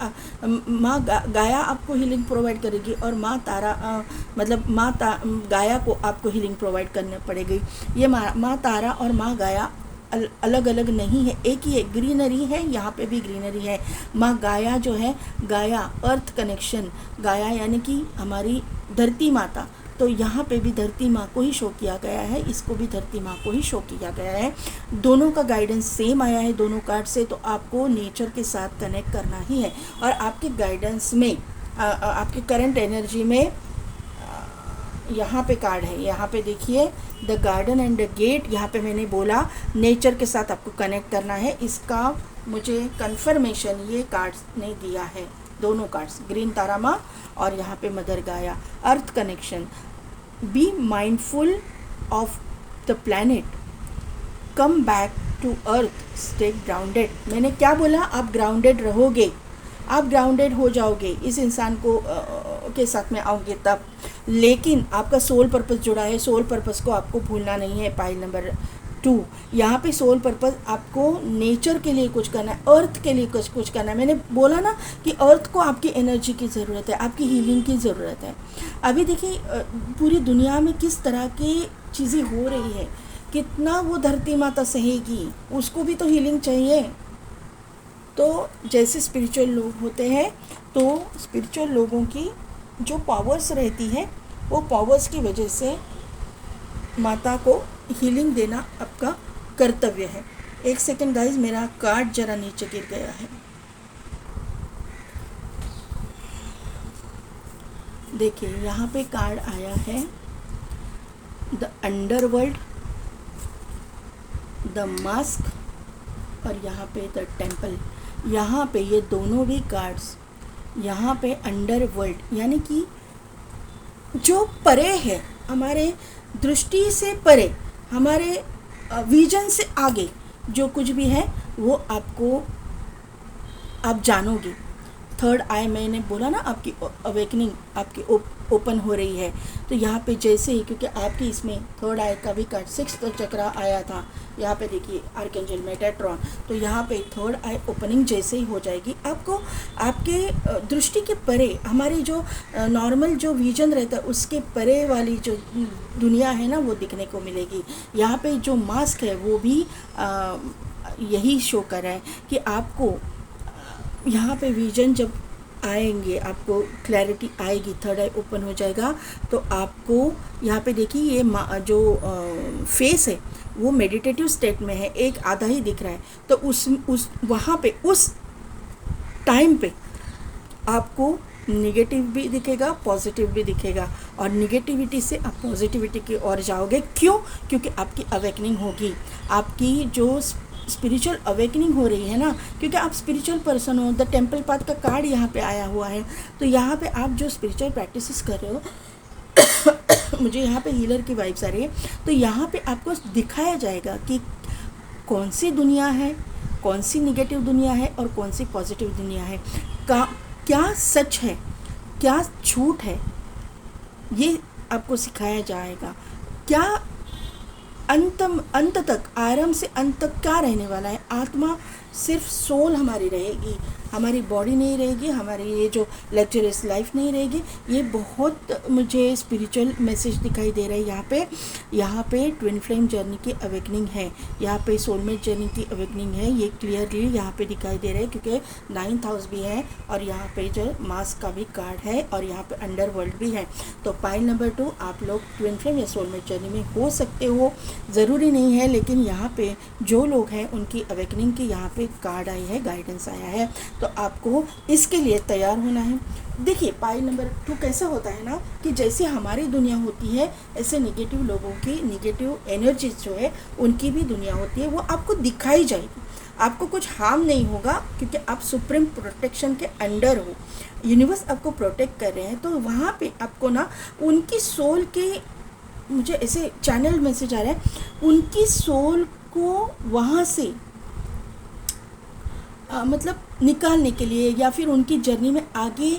माँ गाया आपको हीलिंग प्रोवाइड करेगी, और माँ तारा मतलब गाया को आपको हीलिंग प्रोवाइड करनी पड़ेगी। ये माँ तारा और माँ गाया अलग अलग नहीं है, एक ही है। ग्रीनरी है, यहाँ पे भी ग्रीनरी है। माँ गाया जो है, गाया अर्थ कनेक्शन, गाया यानी कि हमारी धरती माता, तो यहाँ पे भी धरती माँ को ही शो किया गया है, इसको भी धरती माँ को ही शो किया गया है। दोनों का गाइडेंस सेम आया है दोनों कार्ड से, तो आपको नेचर के साथ कनेक्ट करना ही है। और आपके गाइडेंस में, आपके करंट एनर्जी में यहाँ पे कार्ड है, यहाँ पे देखिए the garden and the gate. यहाँ पे मैंने बोला नेचर के साथ आपको कनेक्ट करना है, इसका मुझे कंफर्मेशन ये कार्ड्स ने दिया है, दोनों कार्ड्स, ग्रीन तारा माँ और यहाँ पे mother Gaia. Earth connection, be mindful of the planet, come back to earth, stay grounded. मैंने क्या बोला, आप ग्राउंडेड रहोगे, आप ग्राउंडेड हो जाओगे, इस इंसान को के साथ में आओगे तब। लेकिन आपका सोल पर्पस जुड़ा है, सोल पर्पस को आपको भूलना नहीं है। पाइल नंबर 2, यहाँ पे सोल पर्पस आपको नेचर के लिए कुछ करना है, अर्थ के लिए कुछ करना है। मैंने बोला ना कि अर्थ को आपकी एनर्जी की ज़रूरत है, आपकी हीलिंग की ज़रूरत है। अभी देखिए पूरी दुनिया में किस तरह की चीज़ें हो रही है, कितना वो धरती माता सहेगी, उसको भी तो हीलिंग चाहिए। तो जैसे स्पिरिचुअल लोग होते हैं तो स्पिरिचुअल लोगों की जो पावर्स रहती है वो पावर्स की वजह से माता को हीलिंग देना आपका कर्तव्य है। एक सेकंड गाइस, मेरा कार्ड जरा नीचे गिर गया है। देखिए यहाँ पे कार्ड आया है द अंडरवर्ल्ड, द मास्क और यहाँ पे द टेम्पल। यहाँ पे ये दोनों भी कार्ड्स, यहाँ पे अंडरवर्ल्ड यानी कि जो परे है, हमारे दृष्टि से परे, हमारे विजन से आगे जो कुछ भी है वो आपको, आप जानोगे। थर्ड आई, मैंने बोला ना आपकी अवेकनिंग आपकी ओपन हो रही है। तो यहाँ पे जैसे ही, क्योंकि आपकी इसमें थर्ड आई का भी कार्ड 6th चक्रा आया था, यहाँ पे देखिए आर्कएंजल मेटाट्रॉन। तो यहाँ पे थर्ड आई ओपनिंग जैसे ही हो जाएगी, आपको आपके दृष्टि के परे, हमारी जो नॉर्मल जो विजन रहता है उसके परे वाली जो दुनिया है ना वो दिखने को मिलेगी। यहाँ पे जो मास्क है वो भी यही शो कर रहा है कि आपको यहाँ पे विजन जब आएंगे, आपको क्लैरिटी आएगी, थर्ड आई ओपन हो जाएगा। तो आपको यहाँ पे देखिए ये जो फेस है वो मेडिटेटिव स्टेट में है, एक आधा ही दिख रहा है। तो उस वहाँ पे उस टाइम पे आपको निगेटिव भी दिखेगा, पॉजिटिव भी दिखेगा, और निगेटिविटी से आप पॉजिटिविटी की ओर जाओगे। क्यों? क्योंकि आपकी अवेकनिंग होगी, आपकी जो स्पिरिचुअल अवेकनिंग हो रही है ना, क्योंकि आप स्पिरिचुअल पर्सन हो। द टेम्पल पाथ का कार्ड यहाँ पे आया हुआ है। तो यहाँ पे आप जो स्पिरिचुअल प्रैक्टिसेस कर रहे हो मुझे यहाँ पे हीलर की वाइब्स आ रही है। तो यहाँ पे आपको दिखाया जाएगा कि कौन सी दुनिया है, कौन सी निगेटिव दुनिया है और कौन सी पॉजिटिव दुनिया है, क्या सच है, क्या झूठ है, ये आपको सिखाया जाएगा। क्या अंत तक, आरंभ से अंत तक क्या रहने वाला है। आत्मा सिर्फ सोल हमारी रहेगी, हमारी बॉडी नहीं रहेगी, हमारी ये जो लग्जरियस लाइफ नहीं रहेगी। ये बहुत मुझे स्पिरिचुअल मैसेज दिखाई दे रहा है। यहाँ पे ट्विन फ्लेम जर्नी की अवेकनिंग है, यहाँ पे सोलमेट जर्नी की अवेकनिंग है। ये क्लियरली यहाँ पे दिखाई दे रहा है, क्योंकि 9th हाउस भी है और यहाँ पे जो मास्क का भी कार्ड है और यहाँ पे अंडरवर्ल्ड भी है। तो पाइल नंबर 2, आप लोग ट्विन फ्लेम या सोलमेट जर्नी में हो सकते हो, ज़रूरी नहीं है, लेकिन यहाँ पे जो लोग हैं उनकी अवेकनिंग की यहाँ पे कार्ड आई है, गाइडेंस आया है। तो आपको इसके लिए तैयार होना है। देखिए पाइल नंबर 2 कैसा होता है ना, कि जैसे हमारी दुनिया होती है ऐसे निगेटिव लोगों की, निगेटिव एनर्जीज जो है उनकी भी दुनिया होती है। वो आपको दिखाई जाएगी, आपको कुछ हार्म नहीं होगा, क्योंकि आप सुप्रीम प्रोटेक्शन के अंडर हो। यूनिवर्स आपको प्रोटेक्ट कर रहे हैं। तो वहाँ पे आपको ना उनकी सोल के, मुझे ऐसे चैनल मैसेज आ रहा है, उनकी सोल को वहाँ से मतलब निकालने के लिए या फिर उनकी जर्नी में आगे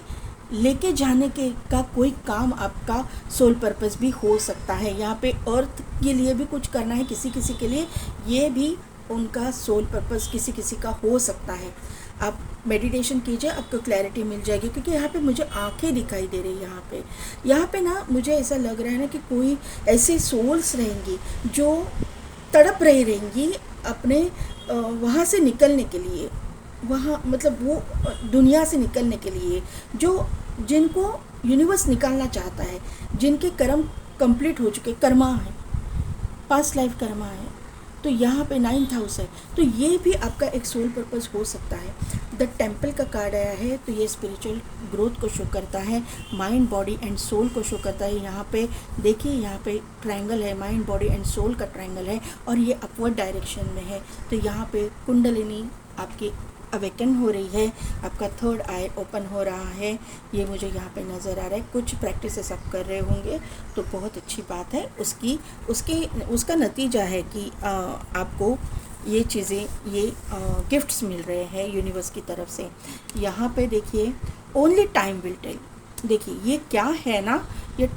लेके जाने के का कोई काम आपका सोल पर्पस भी हो सकता है। यहाँ पे अर्थ के लिए भी कुछ करना है किसी किसी के लिए, ये भी उनका सोल पर्पस किसी किसी का हो सकता है। आप मेडिटेशन कीजिए, आपको क्लैरिटी मिल जाएगी। क्योंकि यहाँ पे मुझे आंखें दिखाई दे रही है। यहाँ पे ना मुझे ऐसा लग रहा है ना कि कोई ऐसे सोल्स रहेंगी जो तड़प रही रहेंगी अपने वहाँ से निकलने के लिए, वहाँ मतलब वो दुनिया से निकलने के लिए, जिनको यूनिवर्स निकालना चाहता है, जिनके कर्म कंप्लीट हो चुके, कर्मा है, पास्ट लाइफ कर्मा है, तो यहाँ पे 9th हाउस है, तो ये भी आपका एक सोल पर्पस हो सकता है। द टेम्पल का कार्ड आया है, तो ये स्पिरिचुअल ग्रोथ को शो करता है, माइंड बॉडी एंड सोल को शो करता है। यहाँ पे देखिए, यहाँ पे ट्रायंगल है, माइंड बॉडी एंड सोल का ट्रायंगल है, और ये अपवर्ड डायरेक्शन में है। तो यहाँ पे कुंडलिनी आपकी अवेकन हो रही है, आपका थर्ड आई ओपन हो रहा है, ये मुझे यहाँ पे नज़र आ रहा है। कुछ प्रैक्टिसेस आप कर रहे होंगे तो बहुत अच्छी बात है, उसका नतीजा है कि आपको ये चीज़ें, ये गिफ्ट्स मिल रहे हैं यूनिवर्स की तरफ से। यहाँ पे देखिए, ओनली टाइम विल टेल। देखिए ये क्या है ना, ये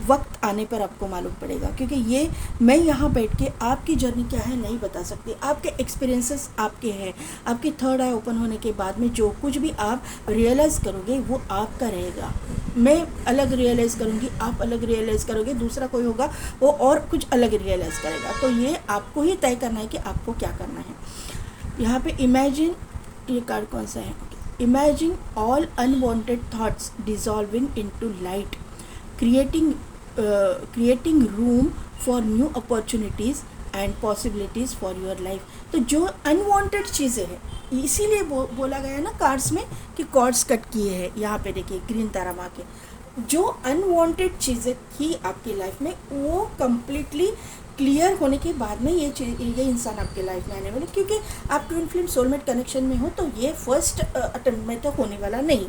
वक्त आने पर आपको मालूम पड़ेगा, क्योंकि ये मैं यहाँ बैठ के आपकी जर्नी क्या है नहीं बता सकती। आपके एक्सपीरियंसेस आपके हैं, आपकी थर्ड आई ओपन होने के बाद में जो कुछ भी आप रियलाइज़ करोगे वो आपका रहेगा। मैं अलग रियलाइज़ करूँगी, आप अलग रियलाइज़ करोगे, दूसरा कोई होगा वो और कुछ अलग रियलाइज़ करेगा। तो ये आपको ही तय करना है कि आपको क्या करना है। यहाँ पे इमेजिन, ये कार्ड कौन सा है, imagine all unwanted thoughts dissolving into light, creating room for new opportunities and possibilities for your life। तो जो अनवांटेड चीज़ें हैं, इसीलिए बोला गया है ना कार्ड्स में कि कॉर्ड्स कट किए हैं। यहाँ पे देखिए ग्रीन तारा माँ के, जो अनवांटेड चीज़ें थी आपकी लाइफ में वो कम्प्लीटली क्लियर होने के बाद में ये इंसान आपके लाइफ में आने वाले, क्योंकि आप ट्विन फ्लेम सोलमेट कनेक्शन में हो, तो ये फर्स्ट अटेम्प्ट में तो होने वाला नहीं।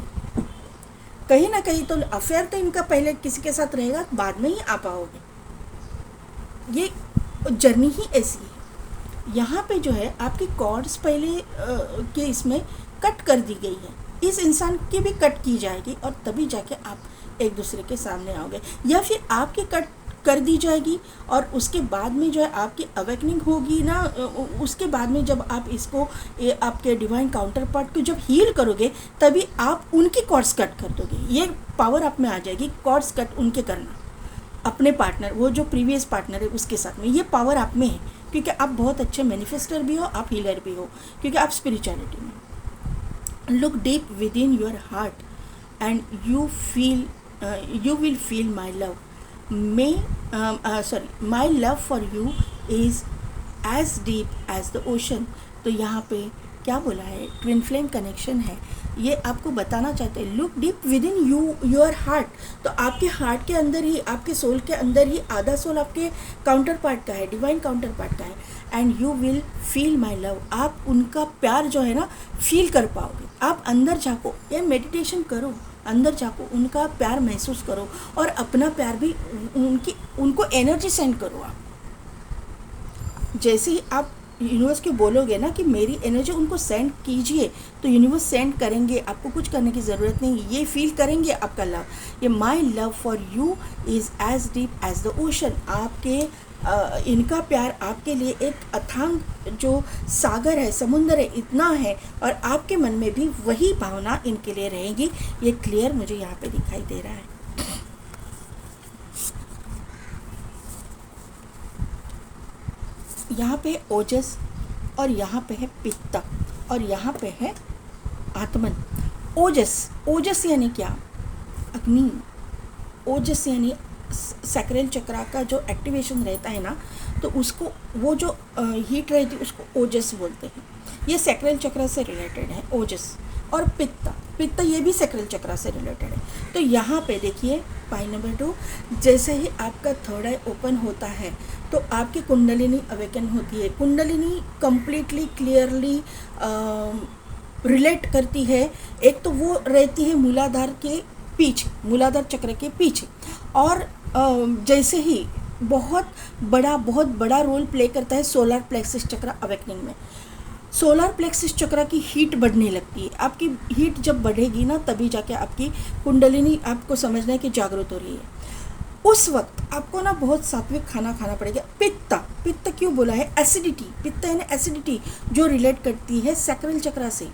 कहीं ना कहीं तो अफेयर तो इनका पहले किसी के साथ रहेगा, बाद में ही आ पाओगे। ये जर्नी ही ऐसी है। यहाँ पे जो है आपकी कॉर्ड्स पहले के इसमें कट कर दी गई है, इस इंसान की भी कट की जाएगी, और तभी जाके आप एक दूसरे के सामने आओगे, या फिर आपकी कट कर दी जाएगी और उसके बाद में जो है आपकी अवेकनिंग होगी ना। उसके बाद में जब आप इसको आपके डिवाइन काउंटर पार्ट को जब हील करोगे, तभी आप उनकी कॉर्ड्स कट कर दोगे। ये पावर आप में आ जाएगी, कॉर्ड्स कट उनके करना, अपने पार्टनर, वो जो प्रीवियस पार्टनर है उसके साथ में। ये पावर आप में है, क्योंकि आप बहुत अच्छे मैनिफेस्टर भी हो, आप हीलर भी हो, क्योंकि आप स्पिरिचुअलिटी में। Look deep with in your heart and you will feel my love. My love for you is as deep as the ocean। तो यहाँ पे क्या बोला है, ट्विन फ्लेम कनेक्शन है, ये आपको बताना चाहते हैं। Look deep with in your heart, तो आपके हार्ट के अंदर ही, आपके सोल के अंदर ही आधा सोल आपके काउंटर पार्ट का है, डिवाइन काउंटर पार्ट का है। And you will feel my love, आप उनका प्यार जो है ना फील कर पाओगे। आप अंदर झाँको, या मेडिटेशन करो, अंदर जाको, उनका प्यार महसूस करो, और अपना प्यार भी उनको एनर्जी सेंड करो। आप जैसे ही आप यूनिवर्स को बोलोगे ना कि मेरी एनर्जी उनको सेंड कीजिए, तो यूनिवर्स सेंड करेंगे, आपको कुछ करने की ज़रूरत नहीं, ये फील करेंगे आपका लव। ये my love for you is as deep as the ocean. आपके इनका प्यार आपके लिए एक अथांग जो सागर है, समुंदर है, इतना है, और आपके मन में भी वही भावना इनके लिए रहेगी। ये क्लियर मुझे यहाँ पे दिखाई दे रहा है। यहाँ पे ओजस, और यहाँ पे है पित्त, और यहाँ पे है आत्मन। ओजस यानी क्या, अग्नि। ओजस यानी सैक्रल चक्रा का जो एक्टिवेशन रहता है ना, तो उसको, वो जो हीट रहती है उसको ओजस बोलते हैं। ये सैक्रल चक्र से रिलेटेड है ओजस। और पित्त ये भी सैक्रल चक्र से रिलेटेड है। तो यहाँ पे देखिए पॉइंट नंबर 2, जैसे ही आपका थर्ड आई ओपन होता है तो आपकी कुंडलिनी अवेकन होती है। कुंडलिनी कम्प्लीटली क्लियरली रिलेट करती है, एक तो वो रहती है मूलाधार के पीछे, मूलाधार चक्र के पीछे, और जैसे ही बहुत बड़ा रोल प्ले करता है सोलर प्लेक्सस चक्र अवेकनिंग में। सोलर प्लेक्सस चक्र की हीट बढ़ने लगती है। आपकी हीट जब बढ़ेगी ना, तभी जाके आपकी कुंडलिनी आपको समझना है कि जागृत हो रही है। उस वक्त आपको ना बहुत सात्विक खाना खाना पड़ेगा। पित्त क्यों बोला है, एसिडिटी, पित्त यानी एसिडिटी, जो रिलेट करती है सैक्रल चक्र से।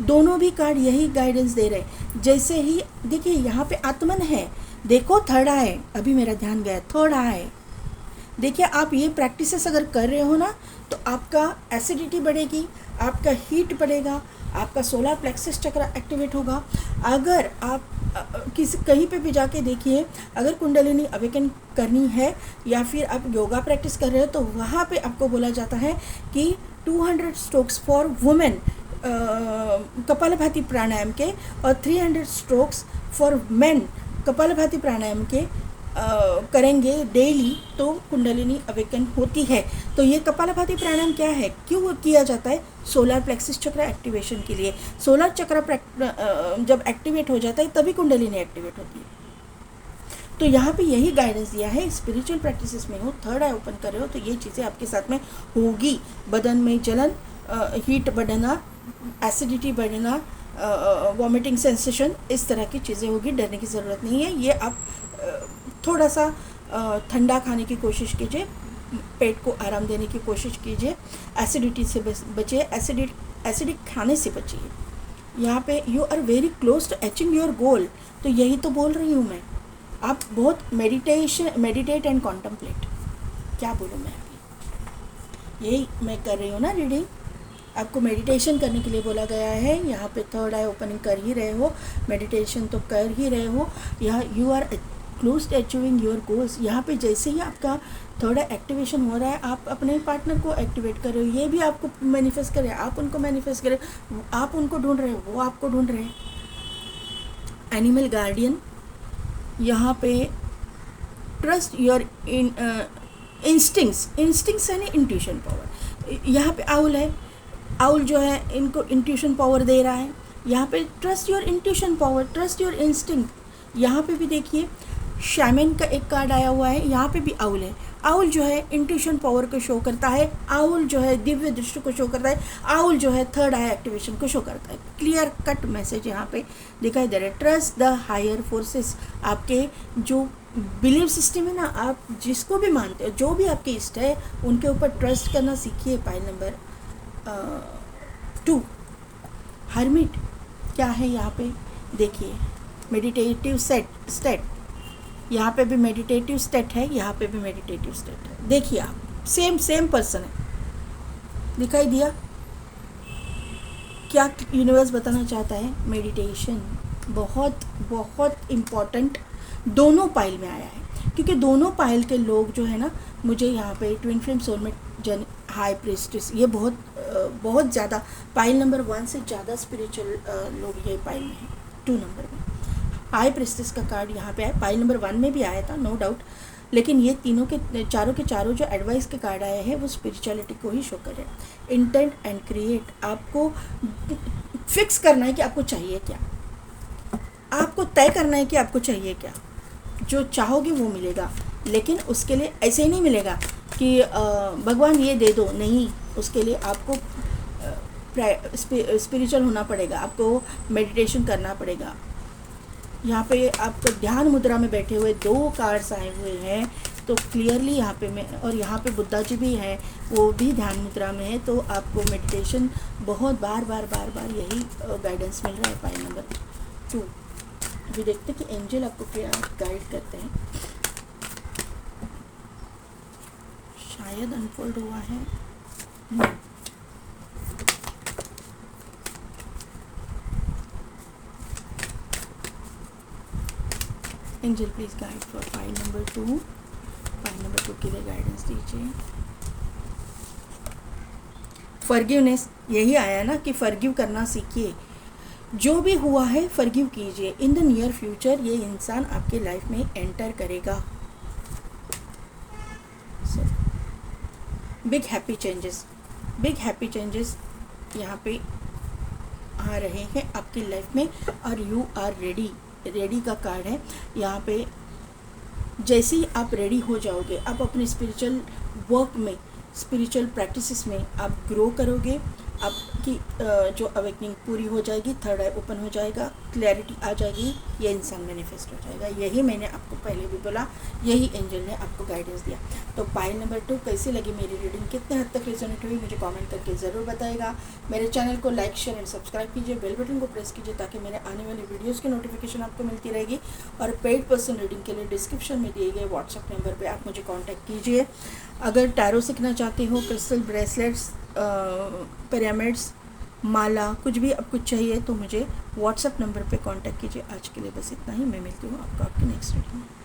दोनों भी कार्ड यही गाइडेंस दे रहे। जैसे ही देखिए यहाँ पे आत्मन है, देखो थर्ड आई, अभी मेरा ध्यान गया, थर्ड आई। देखिए आप ये प्रैक्टिसेस अगर कर रहे हो ना, तो आपका एसिडिटी बढ़ेगी, आपका हीट बढ़ेगा, आपका सोलर प्लेक्सस चक्र एक्टिवेट होगा। अगर आप किसी कहीं पे भी जाके देखिए, अगर कुंडलिनी अवेकन करनी है या फिर आप योगा प्रैक्टिस कर रहे हो तो वहाँ पे आपको बोला जाता है कि 200 स्ट्रोक्स फॉर वुमेन कपालभाति प्राणायाम के और 300 स्ट्रोक्स फॉर मेन कपालभाति प्राणायाम के करेंगे डेली तो कुंडलिनी अवेकन होती है। तो ये कपालभाति प्राणायाम क्या है, क्यों किया जाता है? सोलर प्लेक्सिस चक्र एक्टिवेशन के लिए। सोलर चक्र जब एक्टिवेट हो जाता है तभी कुंडलिनी एक्टिवेट होती है। तो यहाँ पे यही गाइडेंस दिया है, स्पिरिचुअल प्रैक्टिसेस में हो, थर्ड आई ओपन कर रहे हो तो ये चीज़ें आपके साथ में होगी। बदन में जलन, हीट बढ़ना, एसिडिटी बढ़ना, वॉमिटिंग सेंसेशन, इस तरह की चीज़ें होगी। डरने की ज़रूरत नहीं है। ये आप थोड़ा सा ठंडा खाने की कोशिश कीजिए, पेट को आराम देने की कोशिश कीजिए, एसिडिटी से बचिए, एसिडिक खाने से बचिए। यहाँ पे you are very close to achieve your goal, तो यही तो बोल रही हूँ मैं। आप बहुत मेडिटेट एंड कॉन्टम्पलेट, क्या बोलूँ मैं अभी, यही मैं कर रही हूँ ना रीडिंग। आपको मेडिटेशन करने के लिए बोला गया है। यहाँ पे थर्ड आई ओपनिंग कर ही रहे हो, मेडिटेशन तो कर ही रहे हो। यहाँ you are close to achieving your goals. यहाँ पे जैसे ही आपका थर्ड आई एक्टिवेशन हो रहा है, आप अपने पार्टनर को एक्टिवेट कर रहे हो, ये भी आपको मैनिफेस्ट कर रहे हैं, आप उनको मैनिफेस्ट कर रहे हो, आप उनको ढूंढ रहे हो, वो आपको ढूंढ रहे हैं। एनिमल गार्डियन, यहाँ पे ट्रस्ट योर इंस्टिंक्ट्स है ना, इंट्यूशन पावर। यहाँ पे आउल है, आउल जो है इनको इंट्यूशन पावर दे रहा है। यहाँ पे trust your intuition power, trust your instinct. यहाँ पे भी देखिए शैमन का एक कार्ड आया हुआ है, यहाँ पे भी आउल है। आउल जो है इंट्यूशन पावर को शो करता है, आउल जो है दिव्य दृष्टि को शो करता है, आउल जो है थर्ड आई एक्टिवेशन को शो करता है। क्लियर कट मैसेज यहाँ पे दिखाई दे रहा है। Trust the higher forces. आपके जो बिलीव सिस्टम है ना, आप जिसको भी मानते हो, जो भी आपके इष्ट है, उनके ऊपर ट्रस्ट करना सीखिए। पाइल नंबर 2 हर्मिट क्या है यहाँ पे देखिए, मेडिटेटिव स्टेट। यहाँ पे भी मेडिटेटिव स्टेट है, यहाँ पे भी मेडिटेटिव स्टेट है। देखिए आप सेम पर्सन है, दिखाई दिया क्या यूनिवर्स बताना चाहता है? मेडिटेशन बहुत बहुत इम्पॉर्टेंट दोनों पाइल में आया है, क्योंकि दोनों पाइल के लोग जो है ना, मुझे यहाँ पे ट्विन फ्लेम सोलमेट जन हाई प्रीस्टिस, ये बहुत ज़्यादा पाइल नंबर 1 से ज़्यादा स्पिरिचुअल लोग ये पाइल में हैं। 2 नंबर में हाई प्रीस्टिस का कार्ड यहाँ पे है, पाइल नंबर 1 में भी आया था नो डाउट, लेकिन ये तीनों के चारों जो एडवाइस के कार्ड आए हैं वो स्पिरिचुअलिटी को ही शो कर रहे हैं। इंटेंट एंड क्रिएट, आपको फिक्स करना है कि आपको चाहिए क्या, आपको तय करना है कि आपको चाहिए क्या। जो चाहोगे वो मिलेगा, लेकिन उसके लिए ऐसे ही नहीं मिलेगा कि भगवान ये दे दो, नहीं। उसके लिए आपको स्पिरिचुअल होना पड़ेगा, आपको मेडिटेशन करना पड़ेगा। यहाँ पे आपको ध्यान मुद्रा में बैठे हुए 2 कार्ड्स आए हुए हैं, तो क्लियरली यहाँ पे मैं, और यहाँ पे बुद्धा जी भी हैं, वो भी ध्यान मुद्रा में है। तो आपको मेडिटेशन बहुत बार यही गाइडेंस मिल रहा है। पाइल नंबर 2 अभी देखते कि एंजल आपको क्या गाइड करते हैं। शायद अनफोल्ड हुआ है, angel please guide for pile number 2। Pile number 2 के लिए गाइडेंस दीजिए। फॉरगिवनेस, यही आया ना कि फॉरगिव करना सीखिए, जो भी हुआ है फॉरगिव कीजिए। इन द नियर फ्यूचर ये इंसान आपके लाइफ में एंटर करेगा। बिग हैप्पी चेंजेस यहाँ पे आ रहे हैं आपकी लाइफ में, और यू आर रेडी का कार्ड है यहाँ पे। जैसे ही आप रेडी हो जाओगे, आप अपने स्पिरिचुअल वर्क में, स्पिरिचुअल प्रैक्टिसेस में आप ग्रो करोगे, आपकी जो अवेकनिंग पूरी हो जाएगी, थर्ड आई ओपन हो जाएगा, क्लैरिटी आ जाएगी, ये इंसान मैनिफेस्ट हो जाएगा। यही मैंने आपको पहले भी बोला, यही एंजल ने आपको गाइडेंस दिया। तो पाइल नंबर 2 कैसी लगी मेरी रीडिंग, कितने हद तक रिजोनेट हुई, मुझे कमेंट करके ज़रूर बताएगा। मेरे चैनल को लाइक शेयर एंड सब्सक्राइब कीजिए, बेल बटन को प्रेस कीजिए, ताकि मेरे आने वाली वीडियोज़ की नोटिफिकेशन आपको मिलती रहेगी। और पेड पर्सन रीडिंग के लिए डिस्क्रिप्शन में दिए गए व्हाट्सएप नंबर पर आप मुझे कॉन्टैक्ट कीजिए। अगर टैरो सीखना चाहते हो, क्रिस्टल ब्रेसलेट्स, पिरामिड्स, माला, कुछ भी अब कुछ चाहिए तो मुझे व्हाट्सएप नंबर पे कांटेक्ट कीजिए। आज के लिए बस इतना ही। मैं मिलती हूँ आपको आपके नेक्स्ट वीडियो में।